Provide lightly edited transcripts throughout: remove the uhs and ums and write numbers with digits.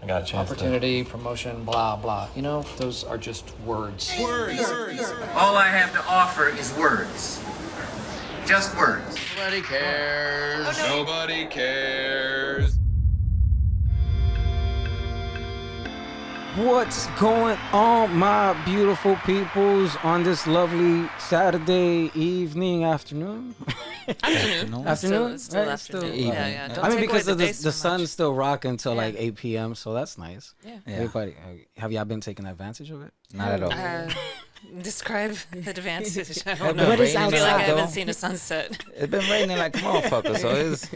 I got a chance. Opportunity, promotion, blah, blah. You know, those are just words. Words. All I have to offer is words. Just words. Nobody cares. Oh, no. Nobody cares. What's going on, my beautiful peoples, on this lovely Saturday evening, afternoon? Afternoon? It's still afternoon. Yeah. Don't I mean, take because away the sun's still rocking till like 8 p.m., so that's nice. Yeah. Everybody, have y'all been taking advantage of it? Not at all. Describe the advantage. I don't know. What is I feel like I outside, haven't though? seen a sunset. It's been raining like a motherfucker, so it's...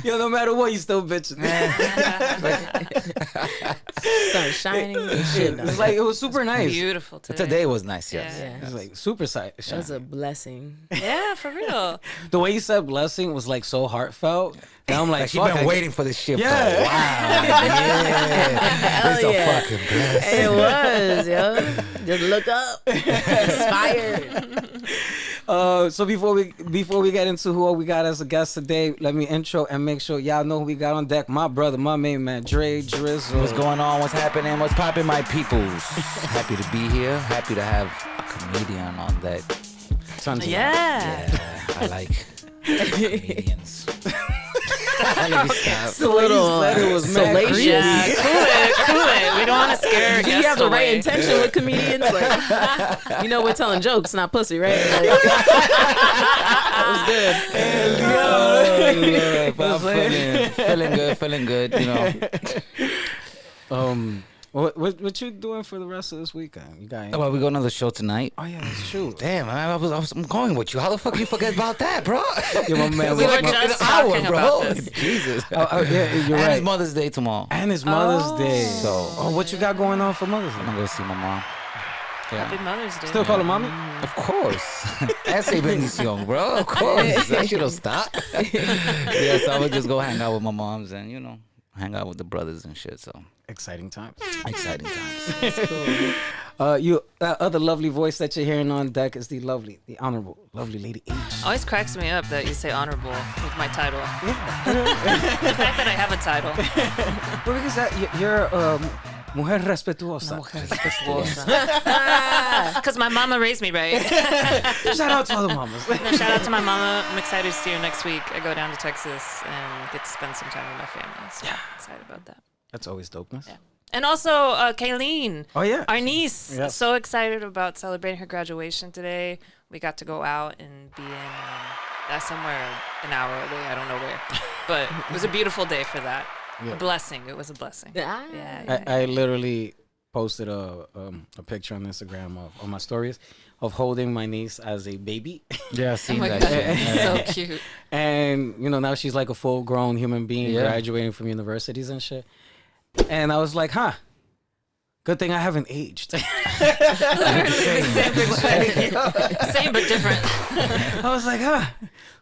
Yo, no matter what, you still bitching. Sun shining and shit. It's like, it was super nice. Beautiful today. Today was nice, yes. Yeah. It's like super sight. That was a blessing. Yeah, for real. The way you said blessing was like so heartfelt. And I'm like, Like, you've been waiting for this shit for a while. Hell It's a yeah. fucking blessing. It was, yo. Just look up. Inspired. So before we get into who we got as a guest today, let me intro and make sure y'all know who we got on deck. My brother, my main man, Dre Drizzo. What's going on? What's happening? What's popping, my peoples? Happy to be here. Happy to have a comedian on that. Yeah. I like comedians. It's a little it was mad salacious. creepy. Yeah, cool it. We don't want to scare Do you guests have the right away. intention with comedians? Like, you know we're telling jokes, not pussy, right? Like, I'm feeling good, you know. What you doing for the rest of this weekend? You got Well, we got another show tonight. Oh yeah, that's true. Damn, I'm going with you. How the fuck you forget about that, bro? Yeah, my man. We were my- just talking about this. Jesus. yeah, you're And right. it's Mother's Day tomorrow. And it's Mother's Day. So- what you got going on for Mother's I'm Day? gonna go see my mom. Happy Mother's Day. Still call her mommy? Of course. Esa bendición, bro. Of course. That shit'll stop. Yeah, so I would just go hang out with my moms and, you know, hang out with the brothers and shit. So Exciting times. exciting times. That other lovely voice that you're hearing on deck is the honorable, lovely Lady H. Always cracks me up that you say honorable with my title. The fact that I have a title. Well, because you're mujer respetuosa. Because my mama raised me right. Shout out to all the mamas. No, shout out to my mama. I'm excited to see her next week. I go down to Texas and get to spend some time with my family. So I'm excited about that. That's always dopeness. Yeah. And also, Kayleen. Oh, yeah. Our niece. Yes. So excited about celebrating her graduation today. We got to go out and be in somewhere an hour away. I don't know where. But it was a beautiful day for that. Yeah. A blessing. It was a blessing. Ah. Yeah. I literally posted a picture on Instagram on my stories of holding my niece as a baby. Yeah, I Oh seen my that God. shit. So cute. And, you know, now she's like a full-grown human being Yeah. graduating from universities and shit. And I was like, good thing I haven't aged. Same but different. I was like,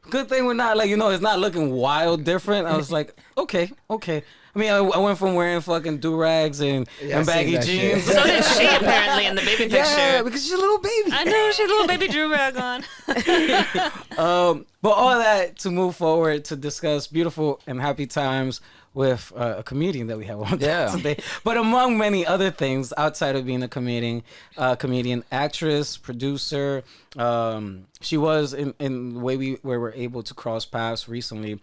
good thing we're not, like, you know, it's not looking wild different. I was like, okay. I mean, I went from wearing fucking do-rags and baggy that shit. jeans. So did she apparently in the baby picture. Yeah, because she's a little baby. I know, she had a little baby Drew rag on. But all that to move forward to discuss beautiful and happy times with a comedian that we have on today. But among many other things, outside of being a comedian, actress, producer, she was in the way we were able to cross paths recently,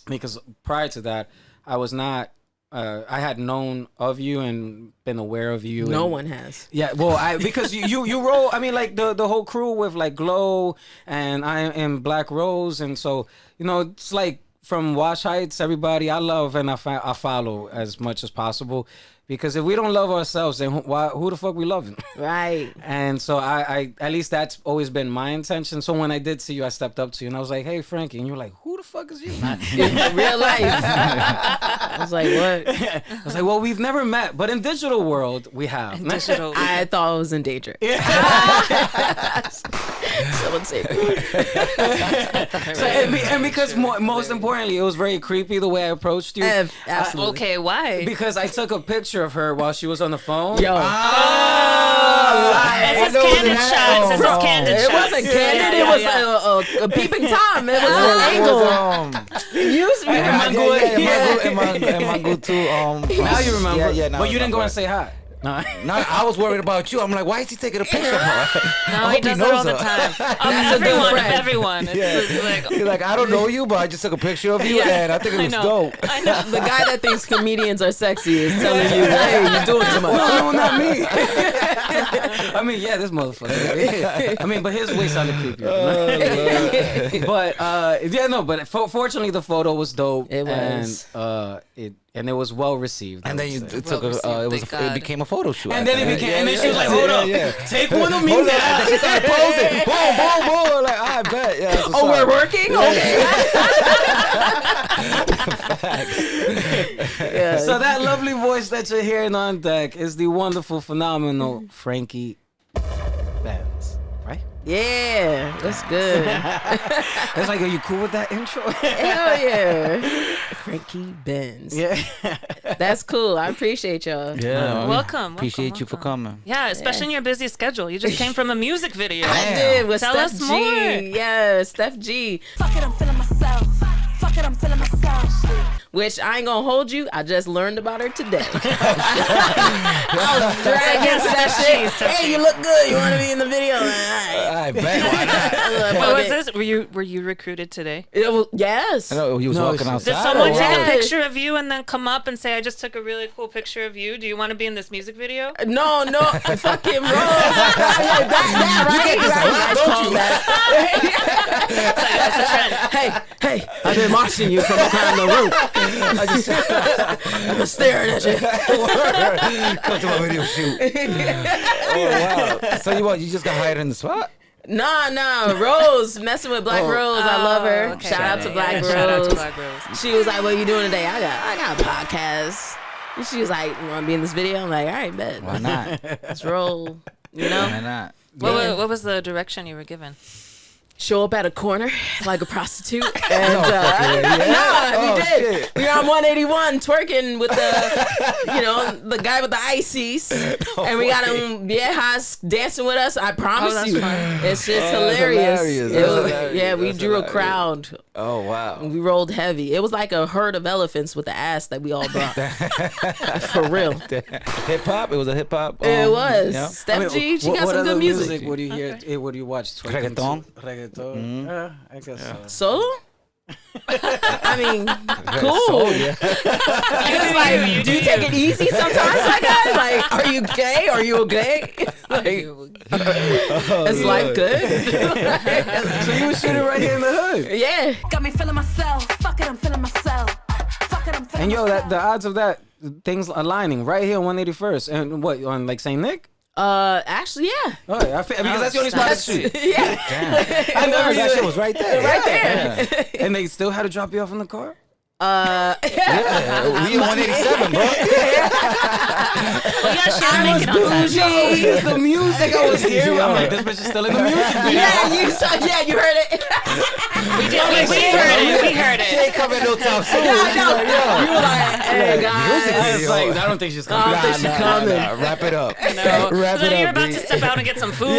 because prior to that, I was not. I had known of you and been aware of you. No one has. Yeah, well, because you roll. I mean, like the whole crew with like Glow and I and Black Rose, and so you know it's like from Wash Heights, everybody I love and I follow as much as possible. Because if we don't love ourselves, then who the fuck we loving? Right. And so I at least that's always been my intention. So when I did see you, I stepped up to you and I was like, "Hey, Frankie," and you were like, "Who the fuck is you?" In real life. I was like, what? I was like, "Well, we've never met, but in digital world, we have." Digital. I thought I was in danger. Someone say So, and because most importantly, it was very creepy the way I approached you. Absolutely. Okay, why? Because I took a picture of her while she was on the phone. Yo. Ah! It says candid shot. It says it's candid It shot. wasn't candid. It was a peeping Tom. It was an angle. Used to be Mango too. Now you remember. Yeah, now but I you didn't go remember. and say hi. No. No, I was worried about you. I'm like, why is he taking a picture of her? No, he does that all the time. Of everyone. It's just like, He's like, I don't know you, but I just took a picture of you, and I think it was dope. I know. The guy that thinks comedians are sexy is telling you, hey, you're doing too much. No, not me. I mean, yeah, this motherfucker. I mean, but his way sounded creepy. But yeah, no. But fortunately, the photo was dope. It was. And it was well received. And then I you would say. it took it became a photo shoot. And then it became, and then she was like, "Hold up, take one of me Hold now." on. She started posing. Boom, boom, boom. Like, I bet. Yeah. that's what's Oh, we're up. working? Okay. Yeah. So that lovely voice that you're hearing on deck is the wonderful, phenomenal Frankie Benz, right? Yeah, that's good. It's like, are you cool with that intro? Hell yeah. Frankie Benz. Yeah. That's cool. I appreciate y'all. Yeah. Welcome. Appreciate you for coming. Yeah, especially in your busy schedule. You just came from a music video. I did with Tell Steph us G. more. Yeah, Steph G. Fuck it, I'm feeling myself. Fuck it, I'm feeling myself. Which I ain't gonna hold you. I just learned about her today. I was dragging that shit. Hey, you look good. You want to be in the video? All right. I bet. Why not? What was this? Were you recruited today? Yes. I know he was walking she- outside. Did someone or take a what? picture of you and then come up and say, "I just took a really cool picture of you. Do you want to be in this music video?" No, fucking Rose. That right? Hey, I've been watching you from behind the roof. I've been staring at you. Come to my video shoot. Oh wow! So you just got hired in the spot? Nah, Rose, messing with Black Rose. I love her. Okay. Shout out to Black Rose. Shout out to Black Rose. She was like, "What are you doing today?" I got a podcast. And she was like, "You want to be in this video?" I'm like, "All right, bet. Why not? Let's roll." You know, Why not? What was the direction you were given? show up at a corner like a prostitute. And Oh, we did. shit. We were on 181 twerking with the guy with the ices, and we got him viejas dancing with us. I promise that's you, fun. it's just that's hilarious. hilarious. It That's was- hilarious. yeah, we That's drew a hilarious. crowd. Oh wow. We rolled heavy. It was like a herd of elephants with the ass that we all brought. For real. Hip hop. It was a hip hop. It was. Yeah. Steph G, she got what some other good music. What do you hear? What do you watch? Twerking Reggaeton? to? Reggaeton. I guess so. Solo? I mean, cool. It's like, do you take it easy sometimes, my guy? Like, are you gay? Are you okay? Like, is life good? So you were shooting right here in the hood. Yeah. Got me feeling myself. Fuck it, I'm feeling myself. Fuck it, I'm feeling And yo, myself. the odds of that things aligning right here on 181st and what on like St. Nick? Actually, yeah. Oh, yeah, because that's the only spot to shoot. Yeah. I know that shit was right there. Right there. And they still had to drop you off in the car. Yeah, we in 187, bro. Well, yeah, she didn't make it on time. It's the music I was hearing. I'm like, this bitch is still in the music video. Yeah, you heard it. We heard She it. ain't coming no time soon. No, She's like, yo. you were like, hey, guys. Music I was video. like, I don't think she's coming. I don't think she's coming. Wrap it up. No. Wrap So it then you're up, about B. to step out and get some food.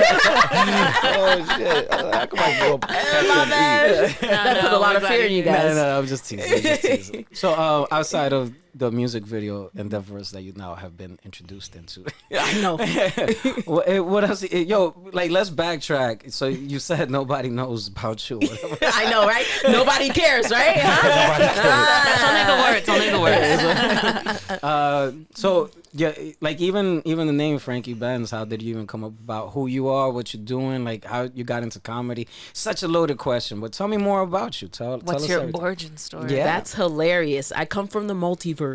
Oh shit! How come I go up? My bad. That put a lot of fear in you guys. No, I'm just teasing. So, outside of the music video endeavors that you now have been introduced into, I know. what else? Yo, like, let's backtrack. So you said nobody knows about you. Whatever. I know, right? Nobody cares, right? Huh? That's only the words. So yeah, like even the name Frankie Benz. How did you even come up about who you are, what you're doing, like how you got into comedy? Such a loaded question, but tell me more about you. Tell What's us your everything. origin story? Yeah. That's hilarious. I come from the multiverse.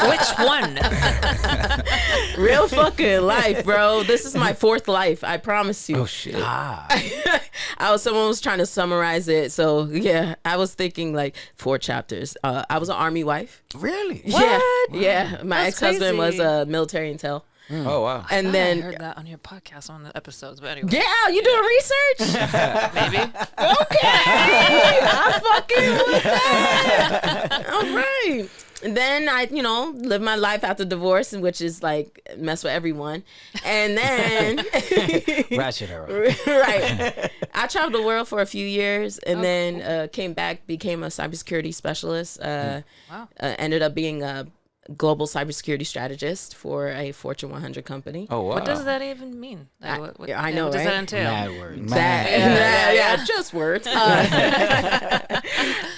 Which one? Real fucking life, bro. This is my fourth life. I promise you. Oh shit! Someone was trying to summarize it. So yeah, I was thinking like 4 chapters. I was an army wife. Really? Yeah. My That's ex-husband was crazy. a military intel. Oh wow! And I then heard that on your podcast on the episodes, but anyway. yeah, you doing research? Maybe. Okay, I'm fucking with that. All right. then I, lived my life after divorce, which is like mess with everyone. And then ratchet her up. Right. I traveled the world for a few years and then came back, became a cybersecurity specialist. Ended up being a global cybersecurity strategist for a Fortune 100 company. Oh, wow. What does that even mean? Like, I know, what does right? that entail? Mad words. Just words.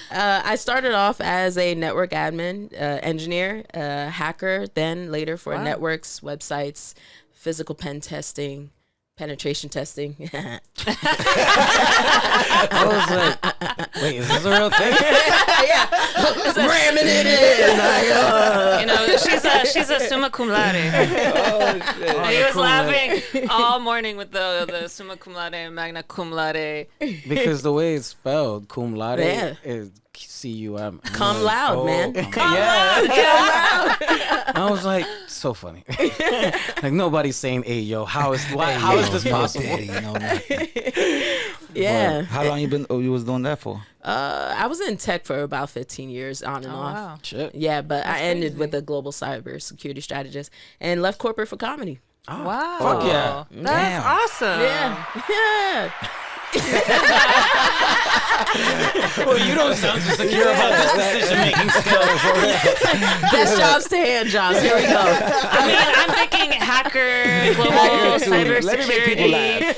I started off as a network admin, engineer, hacker, then later for networks, websites, physical penetration testing. I was like, wait, is this a real thing? Ramming it in. She's a summa cum laude. And he was laughing all morning with the summa cum laude and magna cum laude. Because the way it's spelled, cum laude, is cum. Come loud, man. Come loud. I was like, so funny. Like nobody's saying, "Hey, yo, how is this possible?" Yeah. How long you was doing that for? I was in tech for about 15 years on and off. Wow. Shit. Yeah, but I ended with a global cybersecurity strategist and left corporate for comedy. Oh, Wow. fuck yeah. That's awesome. Yeah. Well, you don't sound too secure about this decision-making skills. Desk jobs to hand jobs. Here we go. I mean, I'm thinking hacker, global cybersecurity. Let me make people laugh.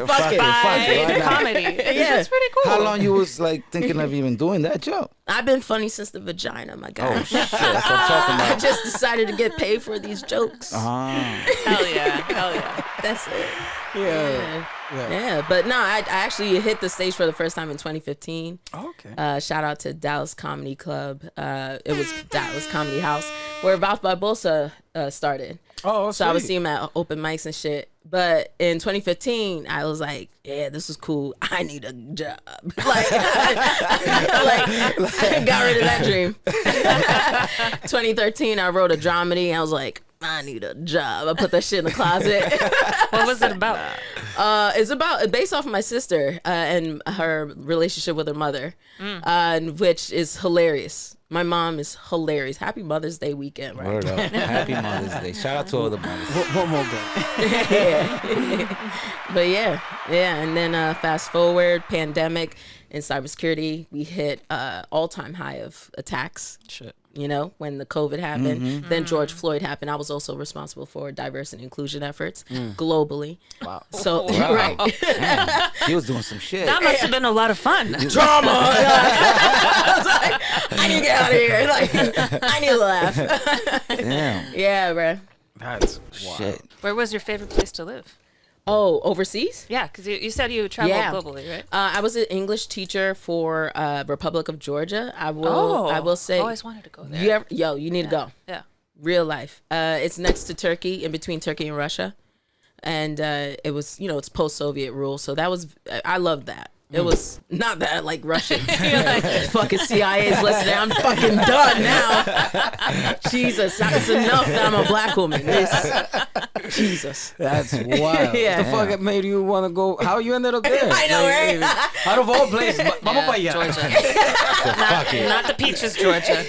Fuck it. By comedy. Yeah. That's pretty cool. How long you was like thinking of even doing that job? I've been funny since the vagina, my guy. Oh shit, that's what I'm talking I about. just decided to get paid for these jokes. Hell yeah. That's it. Yeah. But no, I actually hit the stage for the first time in 2015. Oh, okay. Shout out to Dallas Comedy Club. It was Dallas Comedy House where Ralph Barbosa started. Oh, so I was sweet. seeing him at open mics and shit. But in 2015, I was like, yeah, this is cool. I need a job. I got rid of that dream. 2013, I wrote a dramedy. I was like, I need a job. I put that shit in the closet. What was it about? It's based off of my sister and her relationship with her mother, which is hilarious. My mom is hilarious. Happy Mother's Day weekend, right? Word up. Happy Mother's Day. Shout out to all the mothers. One more game. But yeah. And then fast forward, pandemic and cybersecurity, we hit all-time high of attacks. Shit. When the COVID happened, then George Floyd happened. I was also responsible for diversity and inclusion efforts globally. Wow. So, Wow. right. Man, he was doing some shit. That must have been a lot of fun. Drama. I was like, I need to get out of here. I need to laugh. Damn. Yeah, bro. That's wild. Shit. Where was your favorite place to live? Oh, overseas? Yeah, because you said you traveled globally, right? I was an English teacher for Republic of Georgia. I will say. I always wanted to go there. You need to go. Yeah. Real life. It's next to Turkey, in between Turkey and Russia, and it was it's post-Soviet rule, so I loved that. It was not that like Russian. Fucking CIA's listening. I'm fucking done now. Jesus, it's enough that I'm a black woman. Jesus. That's wild. Yeah. The fuck made you want to go? How you ended up there? I know, right? Out of all places, vamos para allá. Georgia. Not the peaches, Georgia.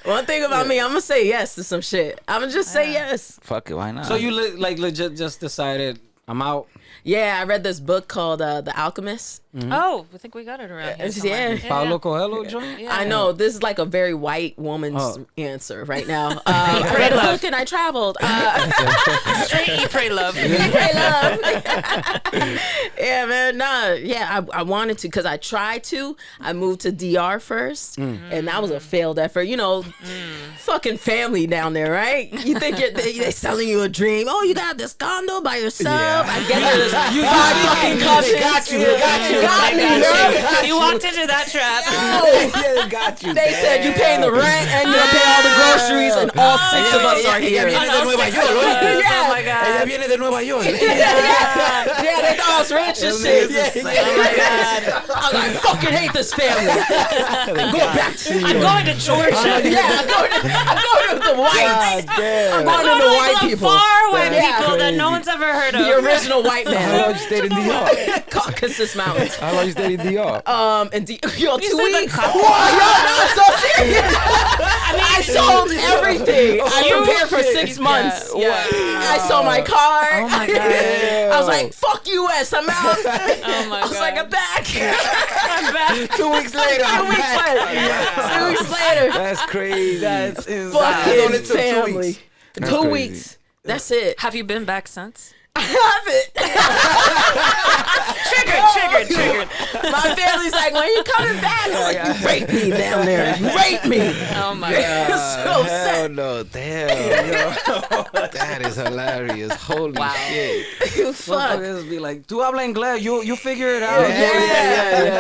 One thing about me, I'm gonna say yes to some shit. I'm gonna just say yes. Fuck it, why not? So you legit just decided I'm out. Yeah, I read this book called The Alchemist. Oh, I think we got it around here somewhere. Yeah. Paulo Coelho joint? Yeah. I know this is like a very white woman's answer right now. I Pray read a love. book and I traveled. Straight eat, pray love. Pray love. Yeah, man. Nah, yeah, I wanted to because I tried to. I moved to DR first, and that was a failed effort. Fucking family down there, right? You think they're selling you a dream? Oh, you got this condo by yourself. I get this. You 5 fucking cousins. got you. Got me, bro. You walked into that trap. Yeah, got you. They said you paying the rent and you're paying all the groceries, and all 6 of us are here. viene de Nueva York. Oh my Ella God. viene de Nueva York. Yeah, they thought I was rich and shit. Oh my God. I fucking hate this family. I'm going back to New I'm York. going to Georgia. Yeah, I'm going to the whites. I'm going to the white people. Far white Yeah. people that no one's ever heard of. The original white right How now. long you stayed in DR? Caucasus Mountains. How long you stayed in DR? And yo, 2 weeks. Whoa, yo, I'm so serious. I sold everything. I prepared for 6 months. Yeah. I sold my car. Oh my god. I was like, fuck US, I'm out. Oh my god. I was like, I'm back. I'm back. 2 weeks later, I'm back. 2 weeks later. That's crazy. That's insane. Fucking only took 2 family. weeks. That's 2 crazy. weeks. That's it. Have you been back since? I haven't. Triggered. My family's like, when you coming back? I'm like, you raped me down there. You raped me. Oh my god. So Hell sad. no, damn. That is hilarious. Holy Wow. shit. Fuck. Motherfuckers be like, "Tu habla inglés? You figure it out."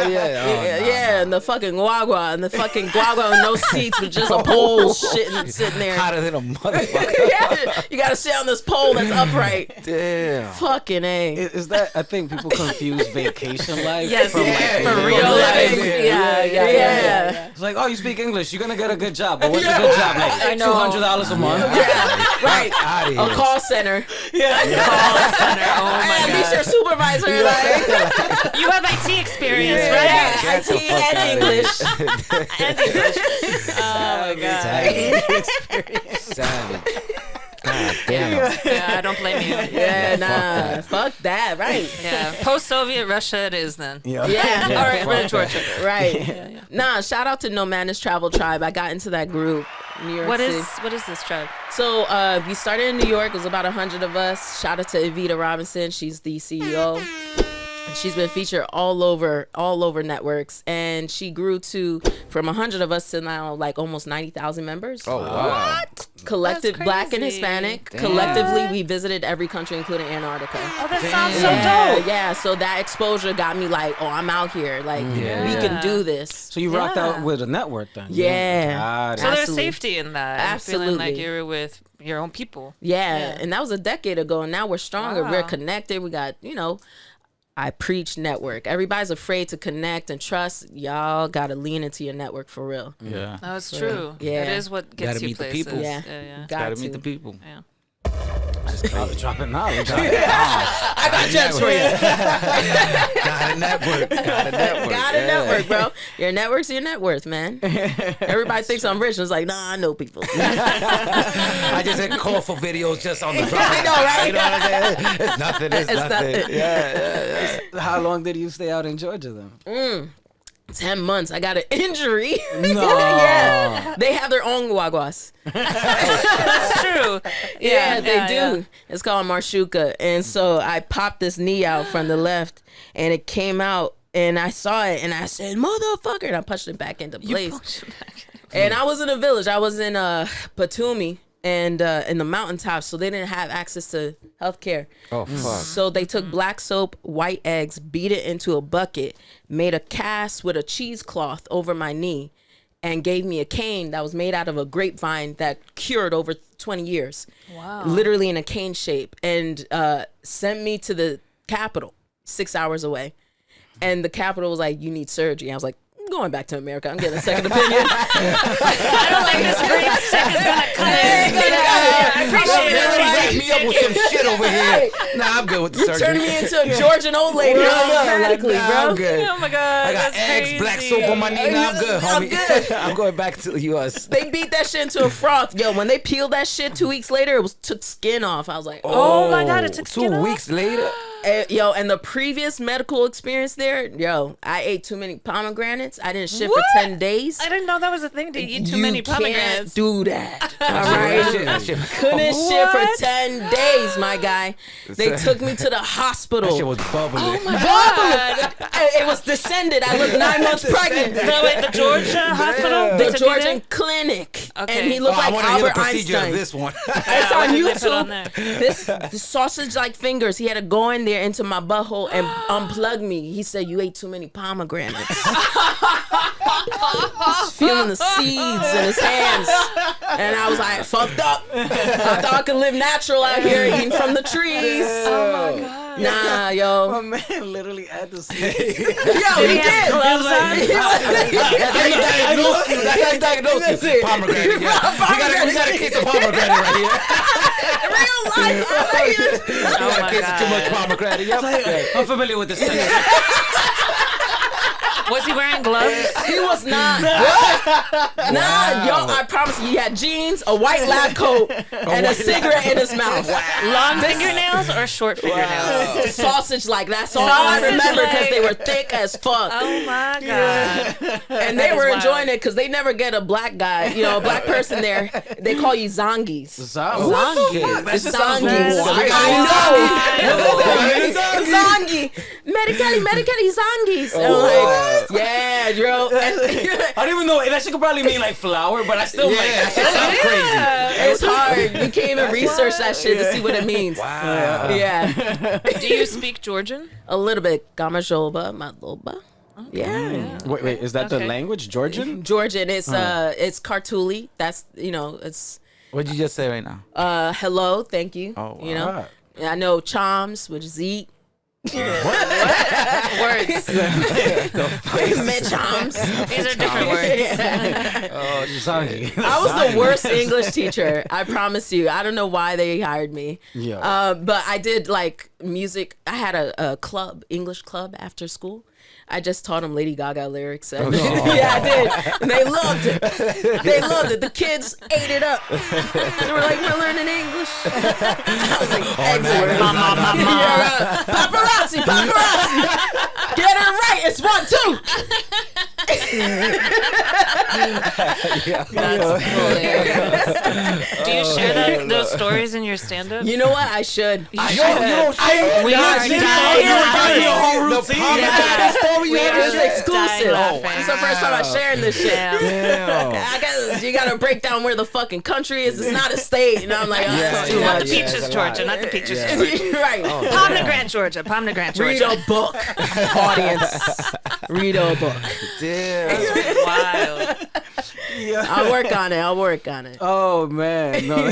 Yeah, and the fucking guagua and the fucking guagua with no seats with just a pole sitting there. Hotter than a motherfucker. Yeah, you gotta sit on this pole that's upright. Damn. Fucking A. Is that? I think people confuse vacation life Yes, from yeah, like for real real life. life. Yeah. It's like, oh, you speak English, you're gonna get a good job. But what's a good job? Like I know. $200 a month. Right. Out of A here. call center. Call center. Oh my At least god. your supervisor, like, You have IT experience, yeah, right? Get the IT fuck and outta English. Oh my god. Savage. God damn. Yeah, I don't blame you. Yeah, nah. Fuck that, right. Yeah. Post-Soviet Russia it is then. Yeah. All right, we're in Georgia. Right. Nah, shout out to Nomadness Travel Tribe. I got into that group. New York What City. is this tribe? So we started in New York. It was about 100 of us. Shout out to Evita Robinson. She's the CEO. She's been featured all over networks, and she grew from 100 of us to now like almost 90,000 members. Oh, wow. Collective That's Black and crazy. Hispanic. Damn. Collectively, we visited every country, including Antarctica. Oh, that sounds so Yeah, dope. yeah. So that exposure got me like, oh, I'm out here. Like, we can do this. So you rocked out with a network then? Yeah. Got it. So there's Absolutely. safety in that. And feeling like Absolutely. you're with your own people. Yeah, and that was a decade ago, and now we're stronger. Wow. We're connected. We got, I preach network. Everybody's afraid to connect and trust. Y'all got to lean into your network for real. Yeah. No, it's true. Yeah. It is what gets Gotta you meet the places. people. Yeah. Yeah. Gotta Got meet to. the people. Yeah. Dropping knowledge. I got judged for you. Got a network. Got a network. Got a network, bro. Your network's your net worth, man. Everybody thinks I'm rich. And it's like, nah, I know people. I just had call for videos just on the drop. I know, right? You know what I'm saying? It's nothing. It's nothing. nothing. Yeah. How long did you stay out in Georgia then? 10 months. I got an injury. No. Yeah. They have their own guaguas. That's true. Yeah, they do. Yeah. It's called marshuka. And so I popped this knee out from the left, and it came out, and I saw it, and I said, motherfucker, and I punched it back into place. And I was in a village. I was in Batumi and in the mountaintops, so they didn't have access to healthcare. Oh, fuck. So they took black soap, white eggs, beat it into a bucket, made a cast with a cheesecloth over my knee, and gave me a cane that was made out of a grapevine that cured over 20 years. Wow. Literally in a cane shape, and sent me to the capital, 6 hours away. And the capital was like, you need surgery. I was like, I'm going back to America. I'm getting a second opinion. I don't like this green stick is gonna cut it. I appreciate Wrap it. me up with some shit over here. Nah, I'm good with the surgery. Turn me into a Georgian old lady automatically, Nah, bro. I'm good. Oh my god. I got that's eggs, crazy. black soap on my knee. Now I'm good, I'm homie. good. I'm going back to the U.S. They beat that shit into a froth. Yo, when they peeled that shit 2 weeks later, it was took skin off. I was like, Oh my god, it took skin 2 off? weeks later. Yo, and the previous medical experience there, yo, I ate too many pomegranates. I didn't shit What? for 10 days. I didn't know that was a thing to eat too You many can't pomegranates. do that. All That right. shit Couldn't shit for What? 10 days, my guy. They took me to the hospital. That shit was bubbling. Oh my god. It was descended. I looked 9 months pregnant. No, wait, the Georgia hospital? The They took you Georgian there? clinic. Okay. And he looked Oh, I like want to hear the Albert procedure Einstein. of this one. It's on What did they put on YouTube. there? This sausage like fingers. He had to go in there into my butthole and unplug me. He said, you ate too many pomegranates. He's feeling the seeds in his hands. And I was like, fucked up. I thought I could live natural out here eating from the trees. Oh my god. Nah, yo. My man literally had to see. Yo, he did. Gloves on. That's how you diagnose you. Pomegranate. Yeah. We got a case of pomegranate right here. Real life. Oh my Case of too much God. pomegranate. Yep. I'm familiar with this. Was he wearing gloves? He was not. Nah, yo, I promise you, he had jeans, a white lab coat, and a cigarette in his mouth. Long fingernails or short fingernails? Sausage like that's all I Sausage remember because like- they were thick as fuck. Oh my God. And they That were is enjoying wild. it because they never get a black guy, a black person there. They call you zongis. Zongi. It's That sounds zongis. wild. I know. Zongi. Medicali zongis. And I'm like, yeah, bro. I don't even know. That shit could probably mean like flower, but I still like that shit sounds crazy. It's hard. You can't even research that shit to see what it means. Wow. Yeah. Do you speak Georgian? A little bit. Gamashoba, Matloba. Yeah. Wait, is that the Okay. language? Georgian? Georgian. It's Kartuli. That's it's What'd you just say right now? hello, thank you. Oh, wow. You know? I know Chams, which is eat. Words. Met Chams. These are different words. Oh, Zongi. I was the worst English teacher. I promise you. I don't know why they hired me. Yeah. But I did like music. I had a club, English club after school. I just taught them Lady Gaga lyrics. And yeah, I did. And they loved it. They loved it. The kids ate it up. They were like, we're learning English. I was like, excellent. Yeah, paparazzi, paparazzi. Get it right. It's 1, 2. That's hilarious. Do you share those stories in your stand-up? You know what? I should. We are dying laughing. We are It's exclusive. dying laughing. It's the first time I'm sharing this shit. Damn. You gotta break down where the fucking country is. It's not a state. And I'm like, oh, Yeah, it's too Not much. the peaches, Georgia. Not the peaches, Georgia. Right. Pomegranate, Georgia. Pomegranate, Read Georgia. a book, audience. Read a book. Damn. Wild. I'll work on it. I'll work on it. Oh man, no,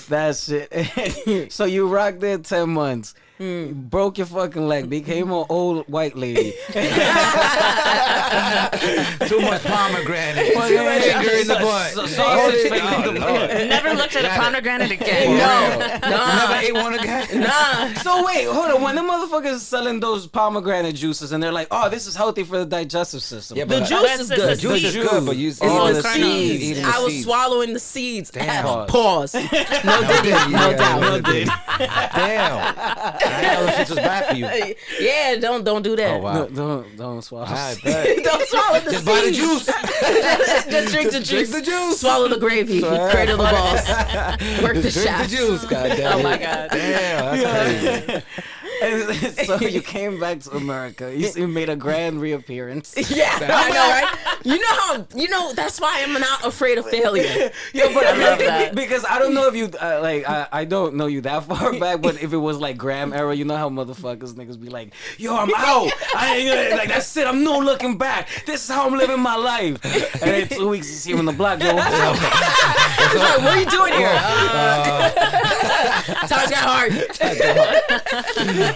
that's it. So you rocked there 10 months, broke your fucking leg, became an old white lady. Too much pomegranate. Finger in the butt. Sausage finger in the butt. Never looked at a pomegranate again. Never ate one again. Nah. So wait, hold on. When the motherfuckers selling those pomegranate juices and they're like, "Oh, this is healthy for the digestive system." Yeah, The but juice is That's good. the juice is good, but you It's eating the seeds. seeds. Eating the I was seeds. swallowing the seeds. Damn. Pause. No diddy. No doubt. Damn. I know this shit was bad for you. Yeah, don't do that. Oh, wow. Don't swallow. I bet. Don't swallow the Just buy the seeds. juice. Just drink the juice. Drink the juice. Swallow the gravy. Cradle the balls. Work the Drink the shaft. juice, goddamn. Oh my God. Damn, that's crazy. And so you came back to America. You made a grand reappearance. Yeah, I know, right? You know that's why I'm not afraid of failure. Yeah, but I love that. because I don't know if you I don't know you that far back, but if it was like Graham era, you know how motherfuckers niggas be like, "Yo, I'm out. I ain't like that's it. I'm no looking back. This is how I'm living my life." And then 2 weeks you see him in the block, yo. What's up? He's like, what are you doing here? Times got hard.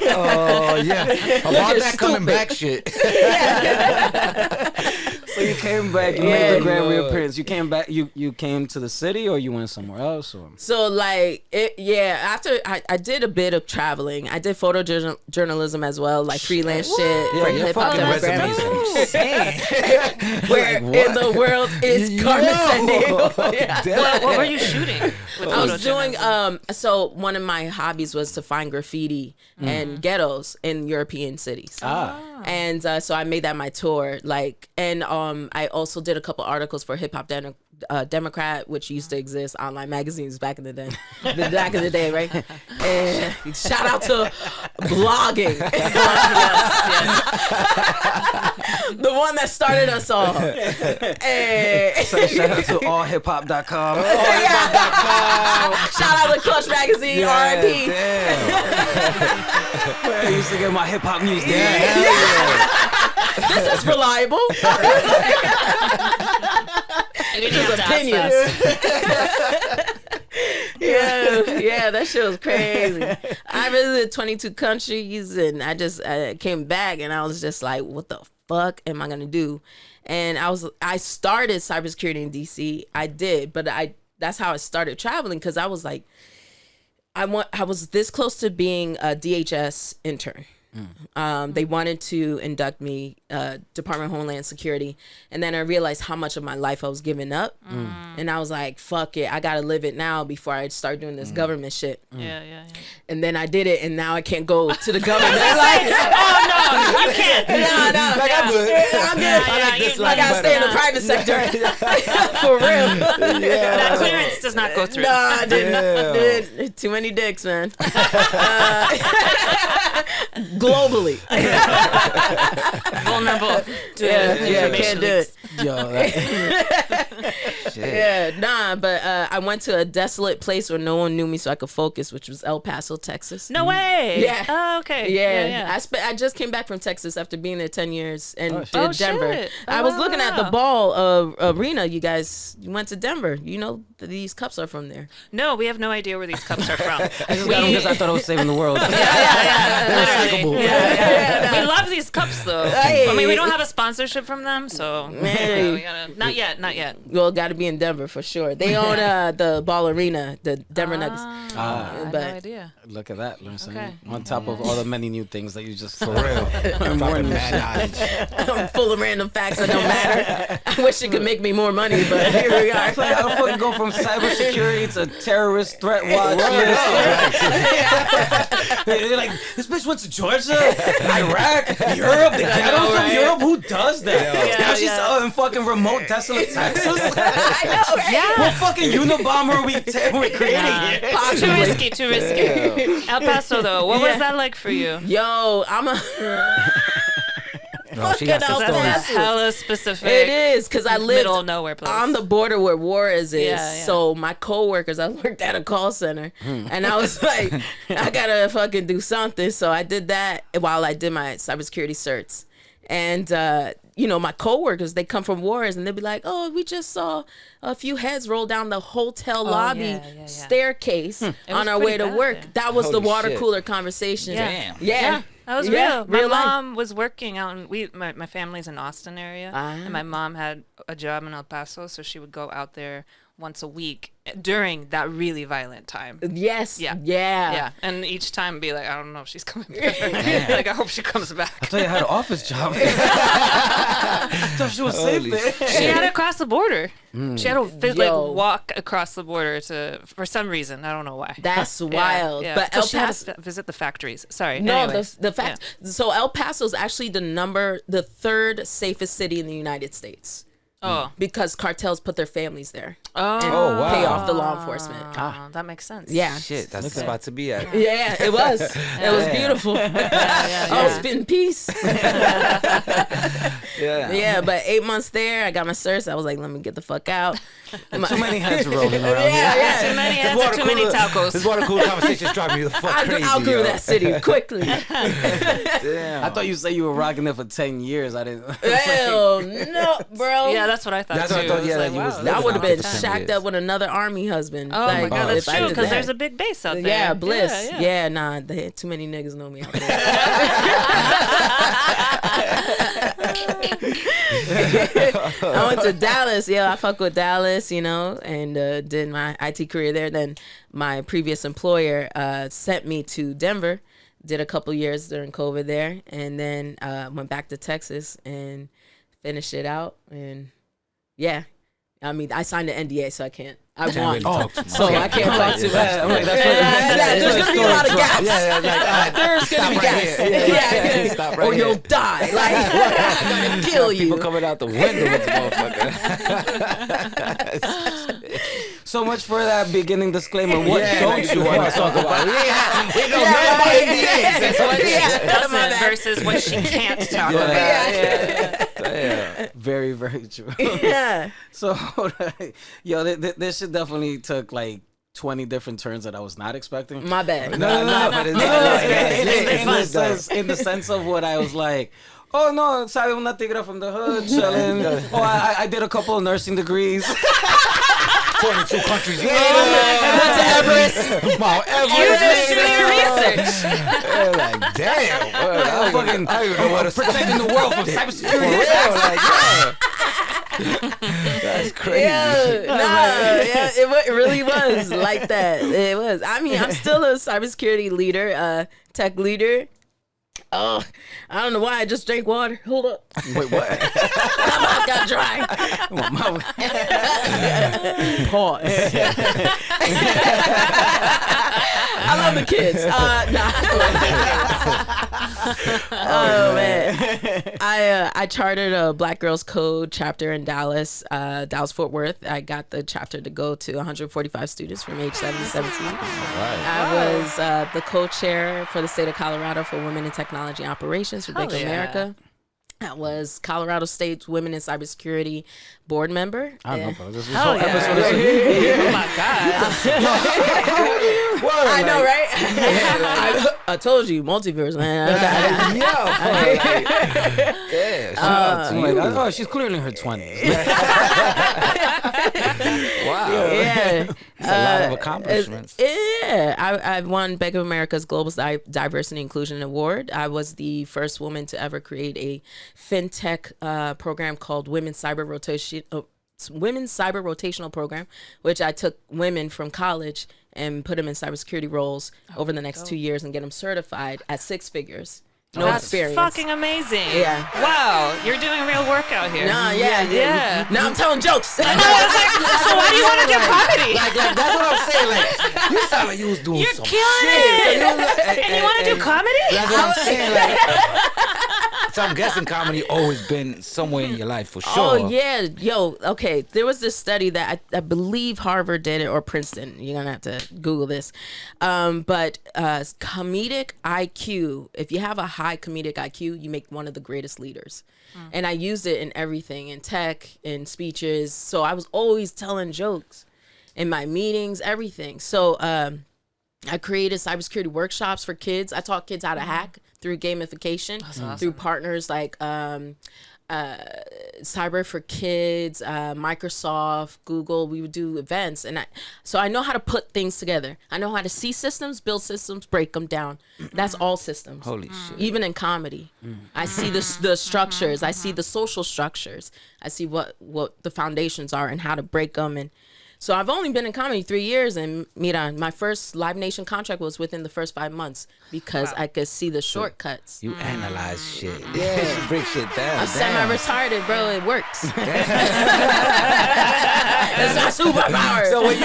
Oh, yeah. About that coming stupid. back shit. So you came back, you made the grand reappearance. You came back, you came to the city, or you went somewhere else, or So like after I did a bit of traveling. I did photojournalism as well, like freelance shit for your hip hop fucking demographics. resumes. Where in the world is Carmen Sandiego? Yeah. What were you shooting? With I was doing photojournalism? so one of my hobbies was to find graffiti and ghettos in European cities. And so I made that my tour, like, and I also did a couple articles for Hip Hop Democrat, which used to exist, online magazines back in the day. Back in the day, right? And shout out to blogging. The one that started us all. And so shout out to allhiphop.com. shout out to Clutch Magazine, R.I.P. I used to get my hip hop news there. This is reliable. You didn't have to ask Opinions. us. Yeah, Yeah, that shit was crazy. I visited 22 countries, and I came back, and I was just like, what the fuck am I gonna do? And I started cybersecurity in DC. I did, but that's how I started traveling, because I was like, I was this close to being a DHS intern. They wanted to induct me, Department of Homeland Security, and then I realized how much of my life I was giving up, and I was like, fuck it, I gotta live it now before I start doing this government shit. Yeah. And then I did it, and now I can't go to the government. Like, Oh no, you can't. no, Like, I'm good. I'm good. I like this I gotta stay in the private sector. For real. That clearance does not go through. No, I didn't. Too many dicks, man. Globally. Vulnerable to Can't do it. But I went to a desolate place where no one knew me, so I could focus, which was El Paso, Texas. No way. Yeah. Oh, okay. Yeah. I just came back from Texas after being there 10 years and did Denver. Shit. Oh, I was looking at the wow. ball arena. You guys went to Denver. You know these cups are from there. No, we have no idea where these cups are from. I just got them because I thought I was saving the world. Literally. Yeah. We love these cups though. Hey. I mean, we don't have a sponsorship from them, so Hey. we gotta, not yet. Well, got to be in Denver for sure. They own the ball arena, the Denver Nuggets. I had no But idea. Look at that. Learn something. Okay. On top of all the many new things that you just For real. Dropping mad knowledge. I'm full of random facts that don't matter. I wish it could make me more money, but here we are. Like, I'll fucking go from cybersecurity to terrorist threat watch list. They're like, this bitch went to Georgia, Iraq, Europe, the ghettos of Europe. Who does that? Now she's in fucking remote desolate Texas. I know, right? What fucking Unabomber are we creating here? Too risky. El Paso though, what was that like for you? Yo, I'm a... No, she got some Fucking That's stories. hella specific. It is, because I lived Middle of nowhere place. on the border where Juarez is. Yeah. So my coworkers, I worked at a call center, and I was like, I gotta fucking do something. So I did that while I did my cybersecurity certs. And my coworkers, they come from Juarez, and they'd be like, "Oh, we just saw a few heads roll down the hotel lobby staircase on our way to work." there. That was the Holy water shit. cooler conversation. Damn. Yeah. That was Yeah, real. My real life. mom was working out, and my family's in Austin area, and my mom had a job in El Paso, so she would go out there once a week during that really violent time. Yes. Yeah. Yeah. And each time be like, I don't know if she's coming back. Like, I hope she comes back. I thought you had an office job. Thought she was safe there. She had to cross the border. She had to Yo. walk across the border for some reason. I don't know why. That's wild. Yeah. But So El she had Paso. to visit the factories. Sorry. No, Anyways. the fact. So El Paso is actually the third safest city in the United States. Oh. Because cartels put their families there and Oh, wow. pay off the law enforcement. Oh, that makes sense. Yeah. Shit, that's the spot to be at. Yeah, it was. It was beautiful. I was spitting peace. Yeah, but 8 months there, I got my certs. I was like, let me get the fuck out. Too many heads rolling around Yeah. Too many heads or too many tacos. This water cooler conversation's driving me the fuck I crazy. outgrew yo. that city quickly. Damn. I thought you said you were rocking there for 10 years. I didn't. Hell no, bro. Yeah, that's what I thought That's too. what I thought, was yeah, like, that you was wow. living I would have out been for 10 shacked years. up with another army husband. Oh my God, that's if I true did because that. there's a big base out there. Yeah, Bliss. Yeah. Nah, too many niggas know me out there. I went to Dallas. Yeah, I fuck with Dallas, and did my IT career there. Then my previous employer sent me to Denver. Did a couple years during COVID there, and then went back to Texas and finished it out. And yeah, I mean, I signed an NDA, so I can't. I Can't won. really talk too much. So I can't talk too much. I'm like, that's There's gonna be a lot of gaps. Yeah, like, There's gonna be gaps. Yeah, stop right Or you'll here. die. Like, I'm gonna kill People you. coming out the window with the motherfucker. So much for that beginning disclaimer. What Yeah, don't you want to talk about? We don't know about NDAs. That's what doesn't versus what she can't talk about. Yeah. Very, very true. Yeah. So, yo, this shit definitely took like 20 different turns that I was not expecting. My bad. No, but it's In the sense of what I was like, oh no, sabe una tigra from the hood chilling. Oh, I did a couple of nursing degrees. 22 countries later. Went to Everest. Mount Everest. You just do your research. They're like, damn. I don't even know what to Protecting the world from For cybersecurity. real, like, yeah. That's crazy. It really was like that. It was. I mean, I'm still a cybersecurity leader, tech leader. Oh, I don't know why I just drank water. Hold up. Wait, what? My mouth got dry. Pause. I love the kids. Oh man, I chartered a Black Girls Code chapter in Dallas, Fort Worth. I got the chapter to go to 145 students from age 7 to 17. I was the co-chair for the state of Colorado for Women in Technology Operations for Bank of America. I was Colorado State's Women in Cybersecurity board member. I don't know, bro. This Hell whole yeah. episode is Oh my God. I know, right? I told you, multiverse, man. oh, she's clearly in her 20s. Wow. Yeah. It's a lot of accomplishments. I've won Bank of America's Global Diversity Inclusion Award. I was the first woman to ever create a fintech program called Women's Cyber Rotational Program, which I took women from college and put them in cybersecurity roles over the next 2 years and get them certified at 6 figures. No That's experience. fucking amazing. Yeah. Wow, you're doing real work out here. No, yeah. Now I'm telling jokes. I was like, so why do you want to do comedy? Like, that's what I'm saying. Like, you sound like you was doing You're some killing shit. it. And you want to do comedy? That's what I'm saying. Like, so I'm guessing comedy always been somewhere in your life for sure. Oh yeah, yo, okay. There was this study that I believe Harvard did it or Princeton. You're gonna have to Google this. But comedic IQ. If you have a high comedic IQ, you make one of the greatest leaders. And I used it in everything, in tech, in speeches. So I was always telling jokes in my meetings, everything. So I created cybersecurity workshops for kids. I taught kids how to hack through gamification, through partners like Cyber for Kids, Microsoft, Google. We would do events, and so I know how to put things together. I know how to see systems, build systems, break them down. That's all systems. Holy shit. Even in comedy, I see the structures. I see the social structures. I see what the foundations are and how to break them. And so I've only been in comedy 3 years, and Mira, my first Live Nation contract was within the first 5 months because I could see the shortcuts. You analyze shit. Yeah. You break shit down. I'm semi-retired, bro. It works. It's my superpower. So when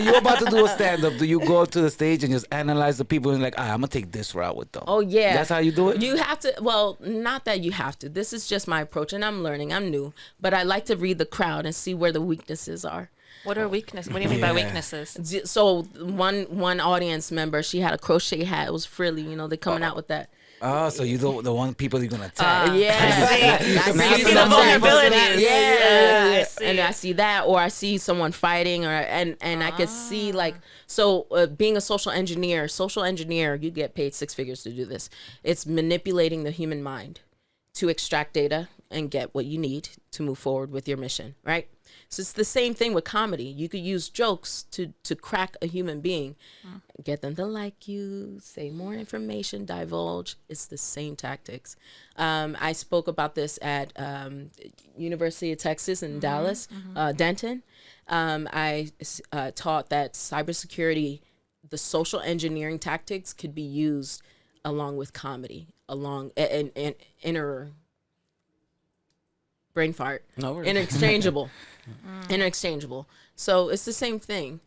you're about to do a stand-up, do you go up to the stage and just analyze the people and like, I'm going to take this route with them? Oh, yeah. That's how you do it? You have to, well, not that you have to. This is just my approach, and I'm learning. I'm new. But I like to read the crowd and see where the weaknesses are. What are weaknesses? What do you mean by weaknesses? So one audience member, she had a crochet hat. It was frilly, they're coming out with that. Oh, so you the one people you're going to attack. Yeah. You see the vulnerabilities. Yeah. I see. And I see that, or I see someone fighting, and I could see being a social engineer, you get paid 6 figures to do this. It's manipulating the human mind to extract data and get what you need to move forward with your mission, right? So it's the same thing with comedy. You could use jokes to crack a human being, get them to like you, say more information, divulge. It's the same tactics. I spoke about this at University of Texas in Dallas, Denton. I taught that cybersecurity, the social engineering tactics could be used along with comedy, along and inner brain fart, interchangeable. Interchangeable. So it's the same thing.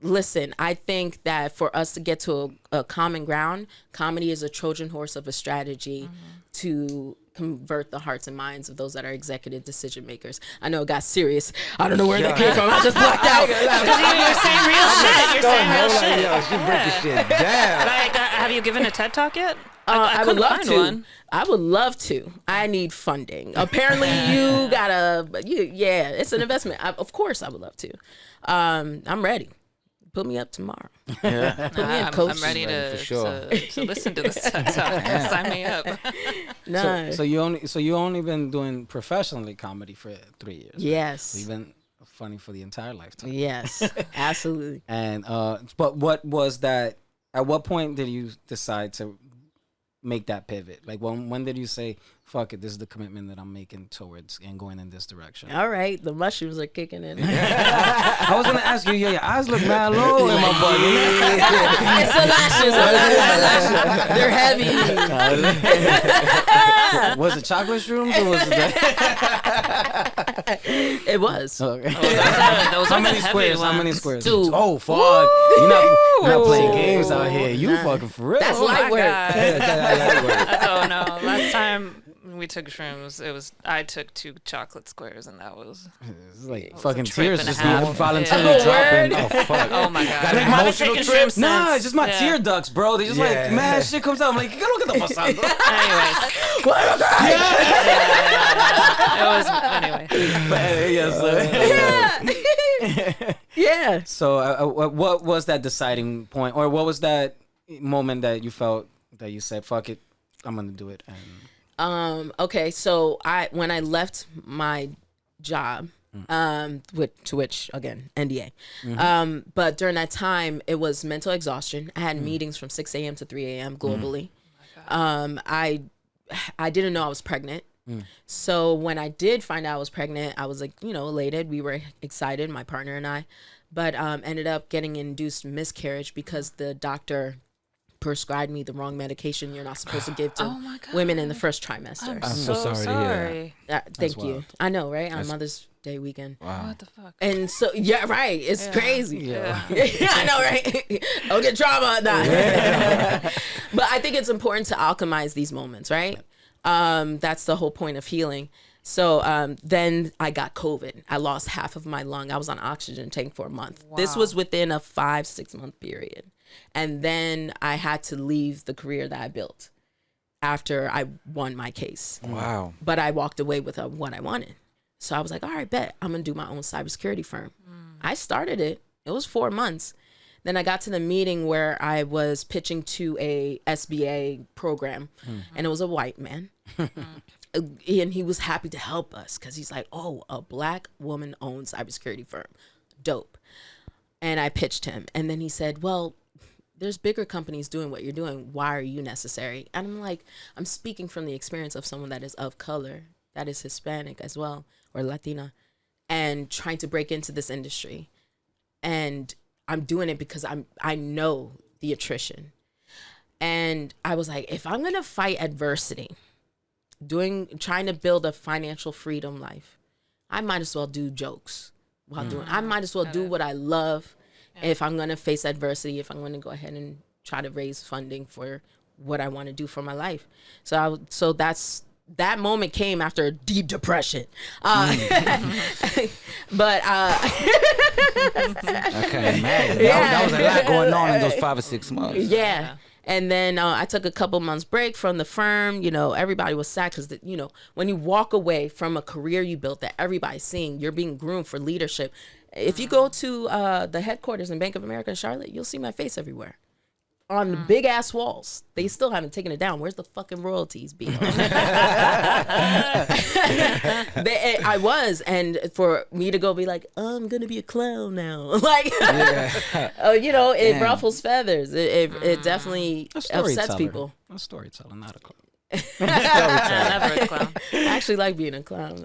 Listen, I think that for us to get to a common ground, comedy is a Trojan horse of a strategy to convert the hearts and minds of those that are executive decision makers. I know it got serious. I don't know where that came from. I just blacked out. You're saying real shit. You're saying real shit. She breaking shit down. Like, have you given a TED Talk yet? I would love find to. one. I would love to. I need funding. Apparently, you gotta. Yeah, it's an investment. Of course, I would love to. I'm ready. Put me up tomorrow. Yeah. Put me in, coach. I'm ready for sure. to listen to this TED Talk. Sign me up. No. So you only been doing professionally comedy for 3 years. Yes. So you've been funny for the entire lifetime. Yes, absolutely. And but what was that? At what point did you decide to make that pivot? Like when did you say, "Fuck it, this is the commitment that I'm making towards and going in this direction"? All right, the mushrooms are kicking in. I was gonna ask you. Yeah, your eyes look mad low in my butt. It's the lashes. They're heavy. Was it chocolate shrooms or was it? It was. Okay. Those How are many the heavy squares? How ones. many squares? 2. Oh fuck! You're not playing games out here. You fucking for real. That's Oh my light work. God. That's Oh no! Last time we took shrooms, I took 2 chocolate squares, and that was It's like was fucking a trip tears and a just half. not voluntarily Yeah. dropping. Oh fuck! oh my god! Got an I haven't emotional taken trip? shrooms Nah, since. it's just my Yeah. tear ducts, bro. They just like mad shit comes out. I'm like, go get the pasando. Anyways, Yeah. So, what was that deciding point, or what was that moment that you felt that you said, "Fuck it, I'm gonna do it"? And Okay, so when I left my job, which again NDA, but during that time it was mental exhaustion. I had meetings from 6 a.m. to 3 a.m. globally. I didn't know I was pregnant. So when I did find out I was pregnant, I was like, elated. We were excited, my partner and I, but ended up getting induced miscarriage because the doctor prescribed me the wrong medication you're not supposed to give to women in the first trimester. I'm so sorry to hear Thank you. wild. I know, right? On Mother's Day weekend. Wow. what the fuck? And so, yeah, right. It's crazy. Yeah. I know, right? Don't get trauma. Nah. But I think it's important to alchemize these moments, right? That's the whole point of healing. So then I got COVID. I lost half of my lung. I was on oxygen tank for a month. This was within a 5-6 month period. And then I had to leave the career that I built after I won my case. Wow. But I walked away with what I wanted. So I was like, all right, bet. I'm going to do my own cybersecurity firm. I started it. It was 4 months. Then I got to the meeting where I was pitching to a SBA program, and it was a white man. And he was happy to help us because he's like, oh, a black woman-owned cybersecurity firm. Dope. And I pitched him. And then he said, well, there's bigger companies doing what you're doing. Why are you necessary? And I'm like, I'm speaking from the experience of someone that is of color, that is Hispanic as well, or Latina, and trying to break into this industry. And I'm doing it because I know the attrition. And I was like, if I'm gonna fight adversity, trying to build a financial freedom life, I might as well do jokes while doing. I might as well do what I love. If I'm gonna face adversity, if I'm gonna go ahead and try to raise funding for what I want to do for my life. So that moment came after a deep depression. But I can't imagine. That was a lot going on in those 5 or 6 months. yeah. And then I took a couple months break from the firm. Everybody was sad because, when you walk away from a career you built that everybody's seeing, you're being groomed for leadership. If you go to the headquarters in Bank of America in Charlotte, you'll see my face everywhere. On the big ass walls. They still haven't taken it down. Where's the fucking royalties being? I was, and for me to go be like, oh, I'm gonna be a clown now, like, it ruffles feathers. It definitely upsets people. A storyteller, not a clown. Never a clown. I actually like being a clown,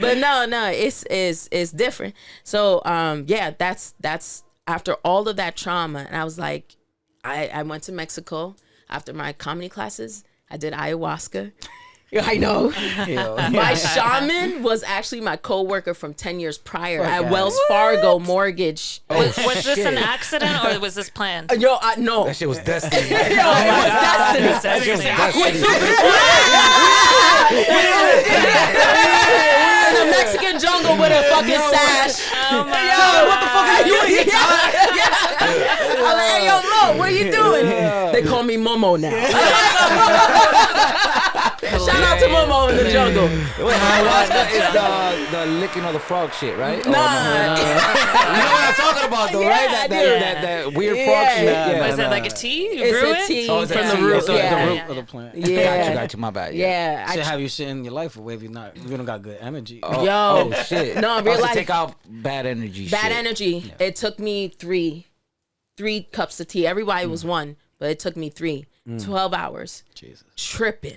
but no, it's different. So that's. After all of that trauma, and I was like, I went to Mexico after my comedy classes. I did ayahuasca. I know. My shaman was actually my co-worker from 10 years prior at Wells Fargo Mortgage. Was this an accident or was this planned? No. That shit was destiny. It was destiny. That shit was destiny. In the Mexican jungle with a fucking sash. Oh my What the fuck are you doing? I'm like, hey, yo, Mo, what are you doing? They call me Momo now. Shout out to Momo in the jungle. Wait, ayahuasca is the licking of the frog shit, right? Nah. You know what I'm talking about, though, right? Yeah, That weird frog shit. Yeah. Was it like a tea? You It's brew a it? tea Oh, it's a from the tea. root. So The Yeah. root of the plant. Yeah. Got you, my bad. Yeah. Should have you shit in your life away if you don't got good energy. Yo. Oh, shit. No, in real To life. take out bad energy Bad shit. energy. It took me three cups of tea. Everybody was one, but it took me 3. 12 hours. Jesus. Tripping.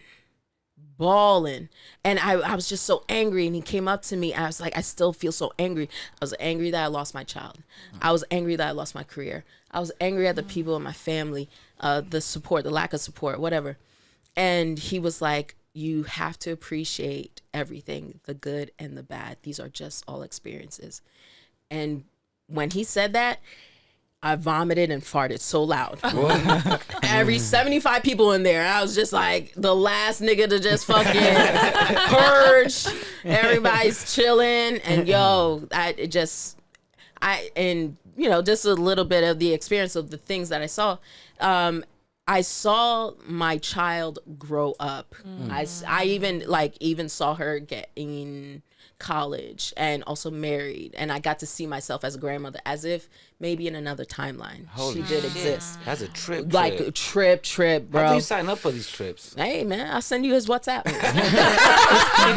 Bawling. And I was just so angry. And he came up to me. And I was like, I still feel so angry. I was angry that I lost my child. I was angry that I lost my career. I was angry at the people in my family, the support, the lack of support, whatever. And he was like, you have to appreciate everything, the good and the bad. These are just all experiences. And when he said that, I vomited and farted so loud. Every 75 people in there, I was just like the last nigga to just fucking purge. Everybody's chilling, and just a little bit of the experience of the things that I saw. I saw my child grow up. I even saw her get in college and also married, and I got to see myself as a grandmother, as if maybe in another timeline she did exist. That's a trip. Like a trip, bro. How do you sign up for these trips? Hey man, I'll send you his WhatsApp. It's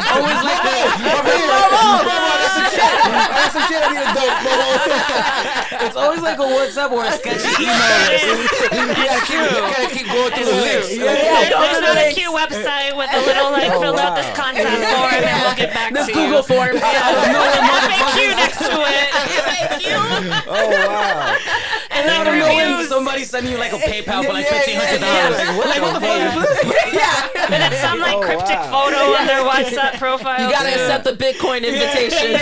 always like That's some shit I need to do. it's always like a WhatsApp or a sketchy email list. You gotta keep going through the list. There's not a cute website with a little fill out this contact form and we'll get back This to Google you. form. FAQ next to it. Oh wow. And then I don't know when reviews. somebody's sending you like a PayPal for like $1,500. Like what the fuck is this? And it's some cryptic photo on their WhatsApp profile. You gotta accept the Bitcoin invitation.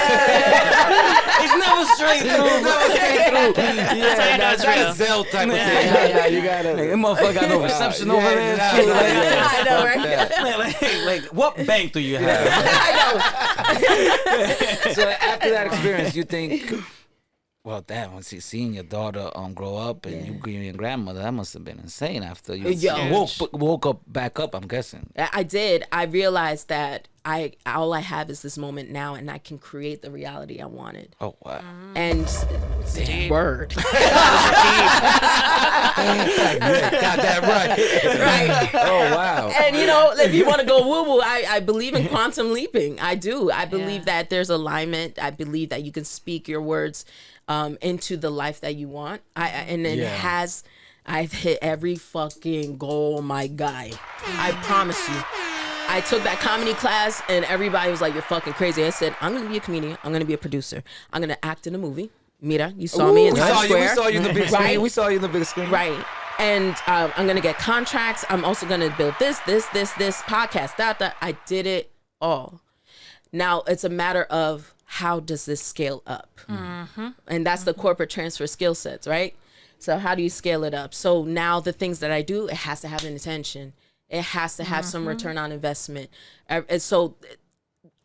It's never straight through. That's how you know it's real. Zelle type of thing. Yeah, you gotta. Like, that motherfucker got no reception over there. Too. I know, right? Like, what bank do you have? So after that experience, you think, well, damn, once you seeing your daughter grow up and you being your grandmother, that must have been insane. After you woke up back up, I'm guessing. I did. I realized that all I have is this moment now, and I can create the reality I wanted. Oh wow. And word. Got that right. Right. Oh wow. And if you want to go woo woo, I believe in quantum leaping. I do. I believe that there's alignment. I believe that you can speak your words into the life that you want. I've hit every fucking goal, my guy. I promise you. I took that comedy class and everybody was like, you're fucking crazy. I said, I'm going to be a comedian. I'm going to be a producer. I'm going to act in a movie. Mira, you saw me in Times Square. We saw you in the big screen. Right? We saw you in the big screen. Right. And I'm going to get contracts. I'm also going to build this podcast, that. I did it all. Now it's a matter of how does this scale up? Mm-hmm. And that's the corporate transfer skill sets, right? So how do you scale it up? So now the things that I do, it has to have an intention. It has to have some return on investment. And so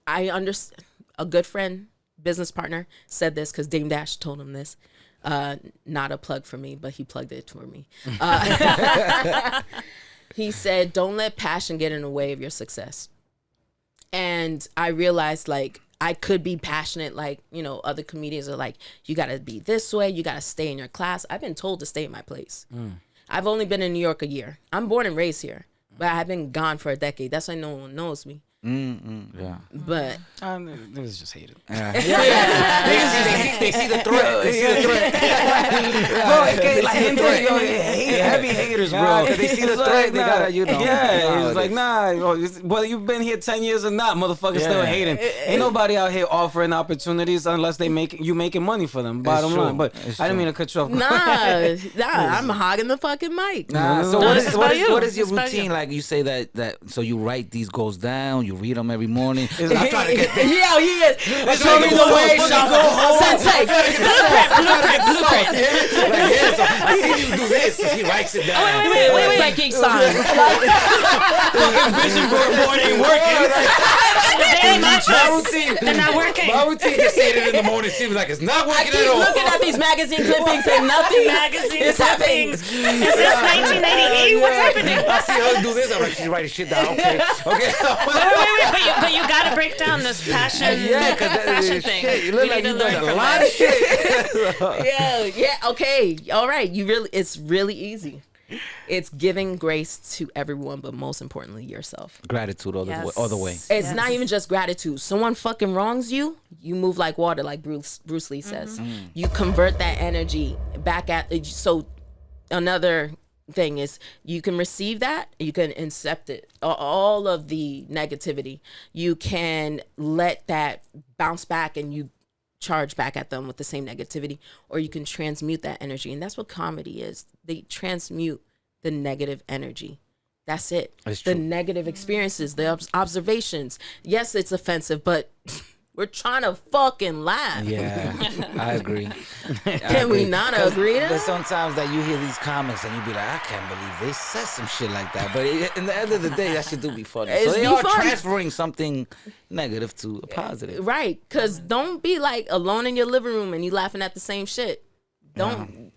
I understand. A good friend, business partner, said this because Dame Dash told him this. Not a plug for me, but he plugged it for me. He said, don't let passion get in the way of your success. And I realized I could be passionate other comedians are like, you got to be this way. You got to stay in your class. I've been told to stay in my place. I've only been in New York a year. I'm born and raised here. But I've been gone for a decade. That's why no one knows me. Yeah. But it was just hated. They see the threat. They see the threat. Heavy haters, bro. They see the threat. They gotta, Yeah, it's like, nah. Whether you've been here 10 years or not, motherfuckers still hating. Ain't nobody out here offering opportunities unless you making money for them. Bottom line. But I didn't mean to cut you off. Nah, I'm hogging the fucking mic. So what is your routine like? You say that. So you write these goals down. You read them every morning. I'm trying to get there. Yeah, he is. Show me the way, Sensei. I see you do this. So he writes it down. Wait. Frankie sign. Fucking vision board ain't working. Today my routine. They're not working. My routine just saying it in the morning seems like it's not I working keep at all. looking at these magazine clippings and nothing is happening. Is this 1988? What's happening? I see her do this. I'm like, she's writing shit down. Okay. Wait. But you gotta break down this passion. Yeah, because passion thing. shit. You look We like need you to learn done a from lot that. of shit. Yeah, okay. All right. It's really easy. It's giving grace to everyone, but most importantly, yourself. Gratitude all the way. It's not even just gratitude. Someone fucking wrongs you, you move like water, like Bruce Lee says. You convert that energy back at. So another thing is you can receive that, you can accept it, all of the negativity. You can let that bounce back and you charge back at them with the same negativity, or you can transmute that energy. And that's what comedy is. They transmute the negative energy. That's it. That's the true. negative experiences, the observations. Yes, it's offensive, but we're trying to fucking laugh. Yeah, I agree. Can we not agree? There's sometimes that you hear these comments and you be like, I can't believe they said some shit like that. But in the end of the day, that shit do be funny. It's So they be are funny. transferring something negative to a positive. Right, because don't be like alone in your living room and you laughing at the same shit. Don't,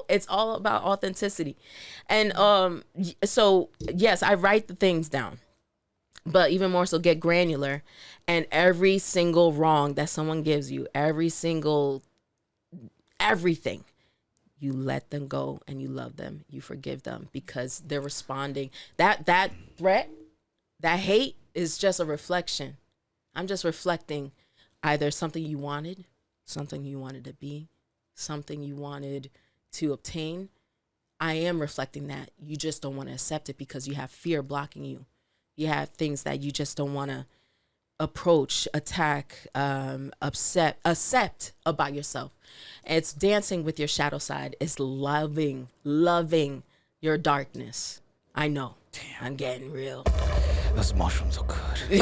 it's all about authenticity. And so, yes, I write the things down. But even more so, get granular. And every single wrong that someone gives you, everything, you let them go and you love them. You forgive them because they're responding. That threat, that hate is just a reflection. I'm just reflecting either something you wanted to be, something you wanted to obtain. I am reflecting that. You just don't want to accept it because you have fear blocking you. You have things that you just don't want to approach, attack, accept about yourself. It's dancing with your shadow side. It's loving your darkness. I know. Damn. I'm getting real. Those mushrooms are good. Fuck,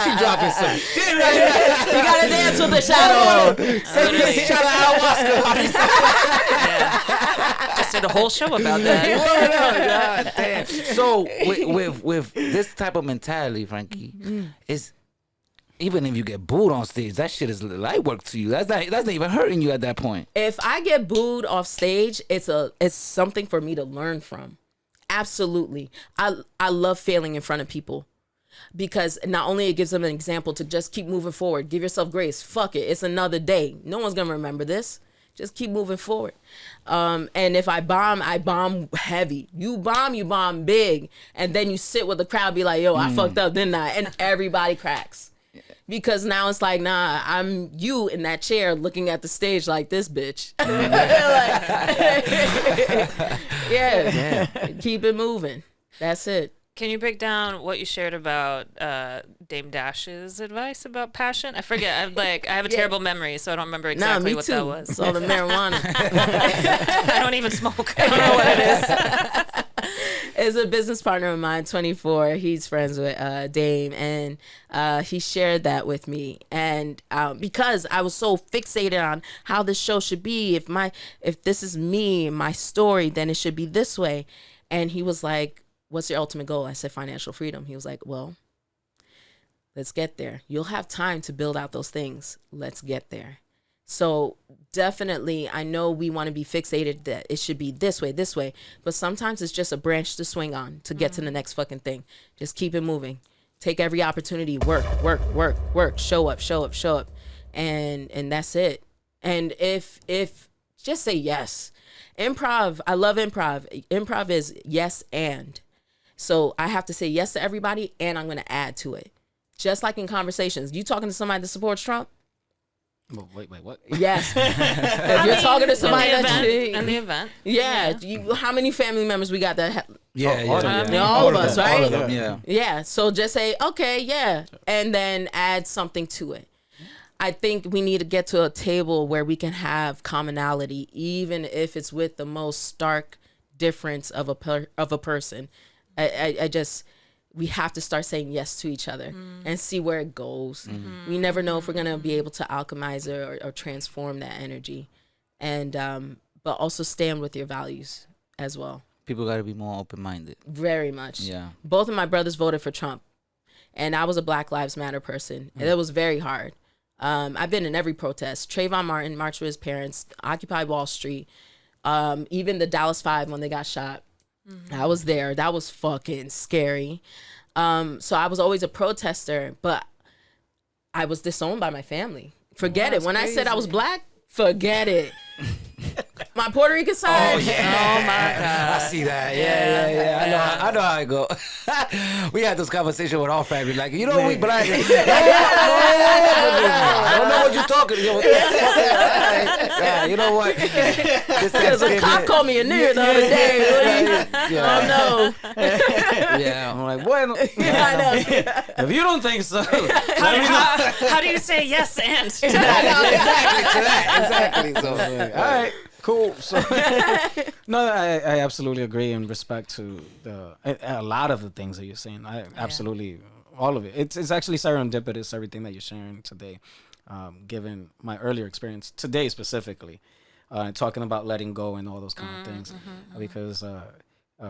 she dropping some shit right now. You gotta dance with the shadow. Send me a shot of ayahuasca. Just did a whole show about that. God damn. So with this type of mentality, Frankie, is even if you get booed on stage, that shit is light work to you. That's not even hurting you at that point. If I get booed off stage, it's something for me to learn from. Absolutely. I love failing in front of people because not only it gives them an example to just keep moving forward, give yourself grace. Fuck it. It's another day. No one's going to remember this. Just keep moving forward. And if I bomb heavy. You bomb big. And then you sit with the crowd, be like, yo, I fucked up, didn't I? And everybody cracks. Because now it's like, nah, I'm you in that chair looking at the stage like this bitch. Yeah. Keep it moving. That's it. Can you break down what you shared about Dame Dash's advice about passion? I forget. I have a terrible memory, so I don't remember exactly what that was. It's all the marijuana. I don't even smoke. I don't know what it is. It's a business partner of mine, 24. He's friends with Dame, and he shared that with me. And because I was so fixated on how this show should be, if this is me, my story, then it should be this way. And he was like, what's your ultimate goal? I said, financial freedom. He was like, well, let's get there. You'll have time to build out those things. Let's get there. So definitely, I know we want to be fixated that it should be this way, but sometimes it's just a branch to swing on to get to the next fucking thing. Just keep it moving. Take every opportunity, work, show up. And that's it. And if just say yes. Improv, I love improv. Improv is yes and. So I have to say yes to everybody and I'm going to add to it. Just like in conversations. You talking to somebody that supports Trump? Wait, what? Yes. If you're talking to somebody in the event. Yeah. How many family members we got that? All of us, right? All of them, yeah. Yeah. So just say, okay, yeah. And then add something to it. I think we need to get to a table where we can have commonality, even if it's with the most stark difference of a person. We have to start saying yes to each other and see where it goes. We never know if we're going to be able to alchemize it or transform that energy. And, but also stand with your values as well. People got to be more open-minded. Very much. Yeah. Both of my brothers voted for Trump. and I was a Black Lives Matter person, and it was very hard. I've been in every protest. Trayvon Martin marched with his parents, Occupy Wall Street, even the Dallas 5 when they got shot. I was there. That was fucking scary. So I was always a protester, but I was disowned by my family. Forget it. When I said I was Black, forget it. My Puerto Rican side. Oh, yeah. Oh my God. I see that. Yeah. I know how it go. We had this conversation with our family. Like, you know, we Black. I don't know what you're talking about. Yeah, you know what? There's a cop called me a nigger the other day. Oh no. Yeah, I'm like, bueno. I know. If you don't think so, How do you say yes and? Exactly. So, all right, cool. So, no, I absolutely agree in respect to a lot of the things that you're saying. Absolutely, all of it. It's actually serendipitous, everything that you're sharing today, given my earlier experience today specifically, talking about letting go and all those kind of things, because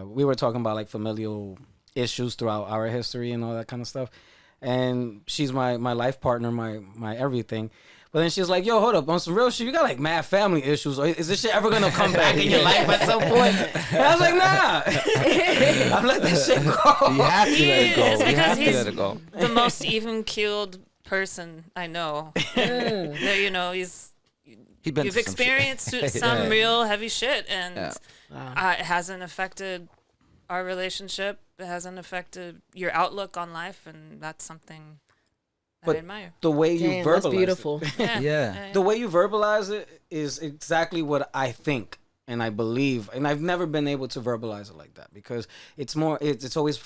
we were talking about like familial issues throughout our history and all that kind of stuff, and she's my life partner, my everything. But then she's like, yo, hold up, on some real shit, you got like mad family issues. Or is this shit ever gonna come back in your life at some point? And I was like, nah. I'm letting this shit go. you have to let it go. It's You because have to he's let it go. the most even-keeled person I know. That, you know, He's been you've through some shit. experienced some real heavy shit, and Yeah. it hasn't affected our relationship. It hasn't affected your outlook on life, and that's something But I admire. the way you Damn, verbalize that's beautiful. Yeah. the way you verbalize it is exactly what I think and I believe, and I've never been able to verbalize it like that because it's always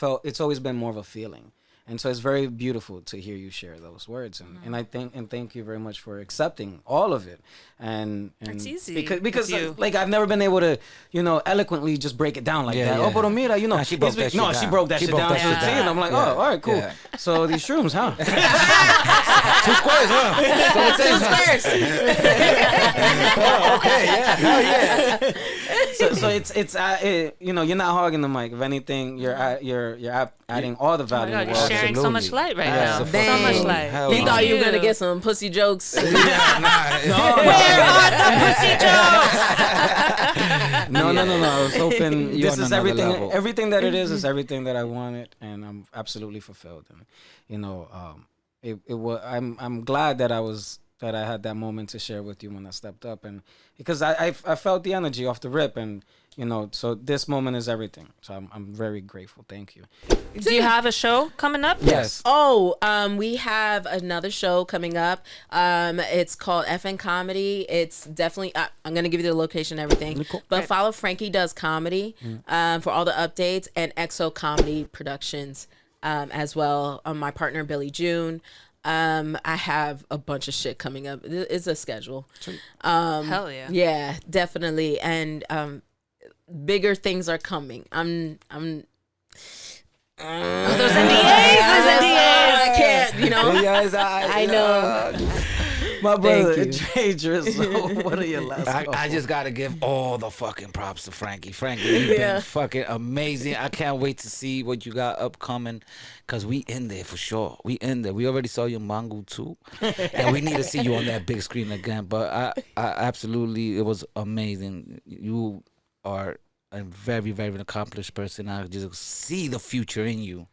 been more of a feeling. And so it's very beautiful to hear you share those words, and I thank you very much for accepting all of it. And It's easy because with you. like I've never been able to eloquently just break it down like that. Oh, pero mira, Nah, she broke that shit down. she broke that shit down to a T, and I'm like, oh, all right, cool. Yeah. So these shrooms, huh? 2 squares, huh? So okay, yeah, hell yeah. So it's you're not hogging the mic. If anything, you're adding all the Oh my value God, in the you're world. sharing so much light right now. So Dang. much light. Hell He no. thought you were Thank gonna you. get some pussy jokes. Nah. Where are the pussy jokes? No. I was hoping You're this on is another everything. level. Everything that it is everything that I wanted, and I'm absolutely fulfilled. And I'm glad that I had that moment to share with you when I stepped up, and because I felt the energy off the rip, and so this moment is everything. So I'm very grateful. Thank you. Do you have a show coming up? Yes. Oh, we have another show coming up. It's called FN Comedy. It's definitely, I'm going to give you the location and everything. Cool. But follow Frankie Does Comedy for all the updates, and EXO Comedy Productions as well. My partner, Billy June. I have a bunch of shit coming up. It's a schedule. Hell yeah. Yeah, definitely. And bigger things are coming. Those NDAs. I can't, I know. My brother, Thank Dre Drizzo. What are your last? I just gotta give all the fucking props to Frankie. Frankie, you've been fucking amazing. I can't wait to see what you got upcoming, cause we in there for sure. We in there. We already saw you in Mango too, and we need to see you on that big screen again. But I absolutely, it was amazing. You are a very, very accomplished person. I just see the future in you,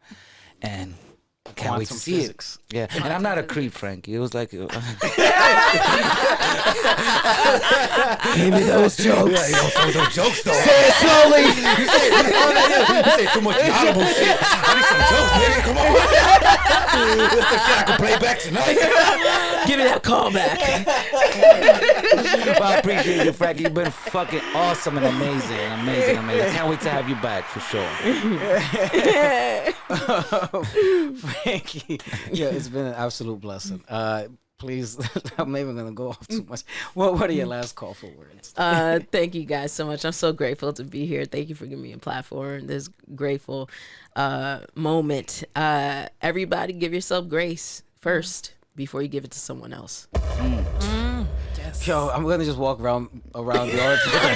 and I can't wait to see physics. it. Yeah, and I'm not a creep, Frankie. It was like, give me those jokes. Yeah, you don't say those jokes though. Say it slowly. You say too much audible shit. I need some jokes, nigga. Come on. That's the shit I can play back tonight. Give me that call back. Well, I appreciate you, Frankie. You've been fucking awesome and amazing. I can't wait to have you back for sure. Frankie, yeah, it's been an absolute blessing. Please, I'm not even gonna go off too much. What are your last call for words? Thank you guys so much. I'm so grateful to be here. Thank you for giving me a platform. This grateful moment. Everybody, give yourself grace first before you give it to someone else. Yes. Yo, I'm gonna just walk around the auditorium.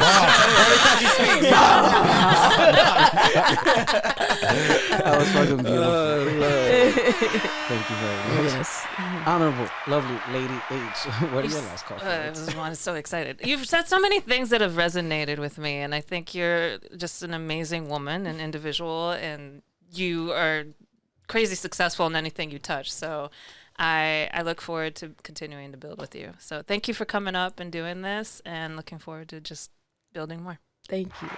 That was fucking beautiful. Thank you very much. Yes. Honorable, lovely Lady H. What are your last call? I'm so excited. You've said so many things that have resonated with me, and I think you're just an amazing woman and individual, and you are crazy successful in anything you touch. So I look forward to continuing to build with you. So thank you for coming up and doing this, and looking forward to just building more. Thank you.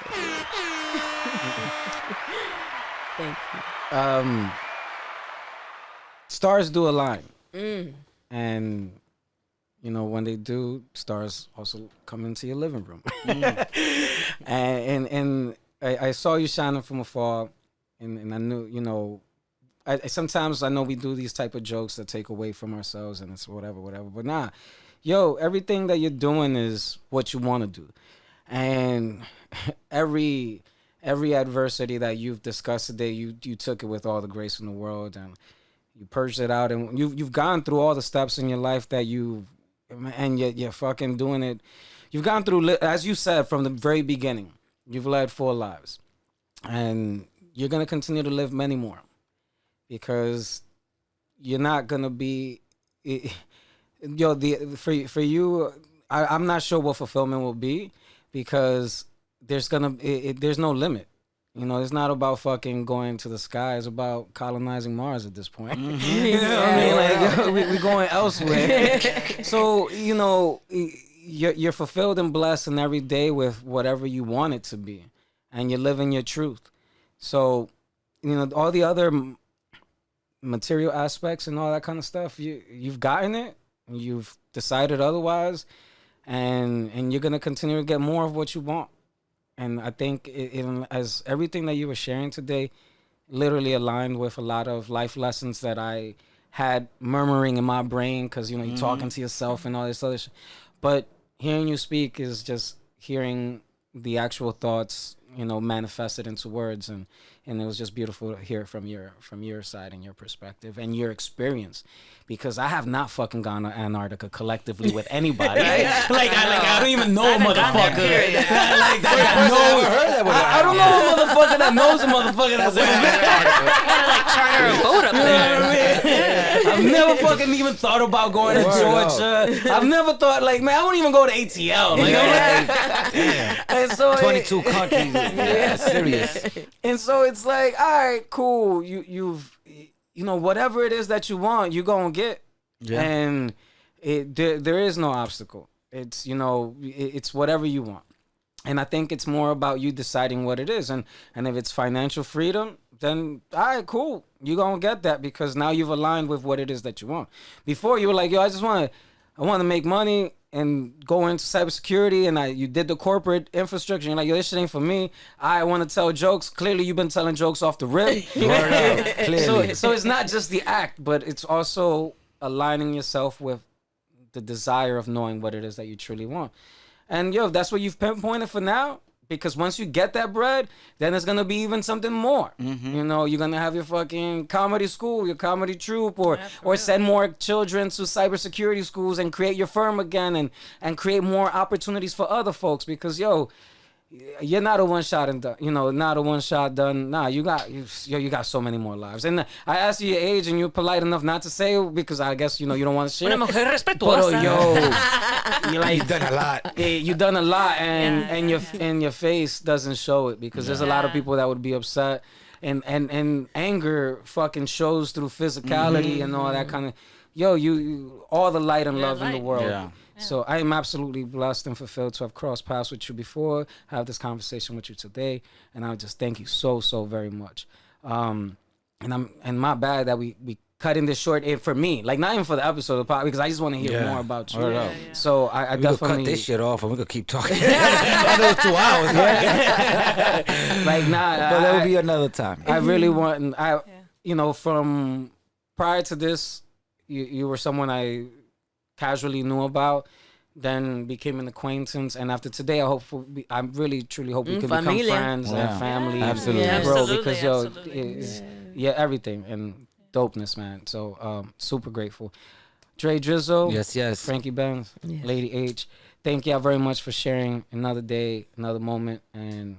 Thank you. Stars do align. And, you know, when they do, stars also come into your living room. and I saw you shining from afar, and I knew, you know, sometimes I know we do these type of jokes that take away from ourselves, and it's whatever. But nah, yo, everything that you're doing is what you want to do. And every adversity that you've discussed today, you took it with all the grace in the world, and you purged it out, and you've gone through all the steps in your life that you're fucking doing it. You've gone through, as you said, from the very beginning. You've led 4 lives, and you're gonna continue to live many more, because you're not gonna be, for you. I'm not sure what fulfillment will be, because there's no limit. You know, it's not about fucking going to the sky. It's about colonizing Mars at this point. You know what I mean? Like, we're going elsewhere. So, you know, you're fulfilled and blessed in every day with whatever you want it to be. And you're living your truth. So, you know, all the other material aspects and all that kind of stuff, you've gotten it. You've decided otherwise. And you're going to continue to get more of what you want. And I think as everything that you were sharing today literally aligned with a lot of life lessons that I had murmuring in my brain, because, you know, you're talking to yourself and all this other shit. But hearing you speak is just hearing the actual thoughts, you know, manifested into words. And it was just beautiful to hear from your side and your perspective and your experience. Because I have not fucking gone to Antarctica collectively with anybody. I don't even know a motherfucker. I don't know a motherfucker that knows a motherfucker that's ever been to Antarctica. Like charter a boat up there. I've never fucking even thought about going to Georgia. I've never thought, like, man, I won't even go to ATL. Like, damn. And so 22 countries. Yeah, serious. And so it's like, all right, cool. You know, whatever it is that you want, you're going to get. Yeah. And there is no obstacle. It's, you know, it's whatever you want. And I think it's more about you deciding what it is. And if it's financial freedom, then, all right, cool. You're going to get that, because now you've aligned with what it is that you want. Before, you were like, yo, I want to make money and go into cybersecurity, and you did the corporate infrastructure. You're like, yo, this shit ain't for me. I want to tell jokes. Clearly, you've been telling jokes off the rip. So it's not just the act, but it's also aligning yourself with the desire of knowing what it is that you truly want. And yo, that's what you've pinpointed for now. Because once you get that bread, then it's gonna be even something more. Mm-hmm. You know, you're gonna have your fucking comedy school, your comedy troupe, or send more children to cybersecurity schools and create your firm again, and create more opportunities for other folks. Because yo, you're not a one shot and done. You know, not a one shot done. Nah, you got so many more lives. And I asked you your age, and you're polite enough not to say it, because I guess, you know, you don't want to share. Una mujer respetuosa. But yo, you've done a lot. You've done a lot, and your face doesn't show it, because there's a lot of people that would be upset, and anger fucking shows through physicality and all that kind of. Yo, you all the light and love in the world. Yeah. So I am absolutely blessed and fulfilled to have crossed paths with you before, have this conversation with you today, and I just thank you so very much. And my bad that we cutting this short, for me, like, not even for the episode of the podcast, because I just want to hear more about you. So I we definitely cut this shit off, and we could keep talking. Another 2 hours. Like, nah, but there will be another time. I really want, you know, from prior to this, you were someone I casually knew about, then became an acquaintance, and after today, I really truly hope we can become friends and family. Absolutely, bro. Because yo, everything and dopeness, man. So super grateful. Dre Drizzo, yes. Frankie Benz, Lady H. Thank y'all very much for sharing another day, another moment, and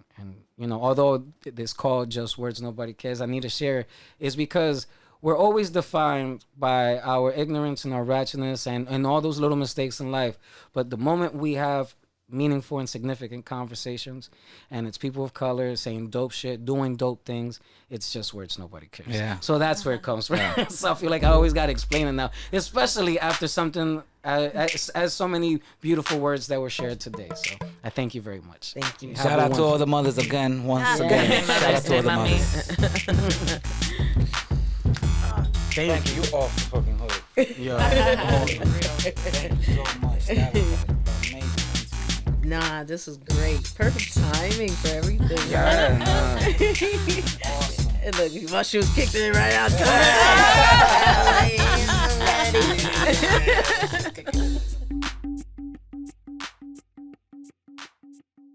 you know, although this called Just Words Nobody Cares, I need to share is because we're always defined by our ignorance and our ratchetness and all those little mistakes in life. But the moment we have meaningful and significant conversations, and it's people of color saying dope shit, doing dope things, it's just words nobody cares. Yeah. So that's where it comes from. So I feel like I always got to explain it now, especially after something as so many beautiful words that were shared today. So I thank you very much. Thank you. Shout out to all the mothers again. Once again, shout out to all the mothers. Thank you. You off the fucking hook. Yo. Thank you so much. That was amazing. Nah, this is great. Perfect timing for everything. Yeah, Awesome. And look, my shoes kicked in right out.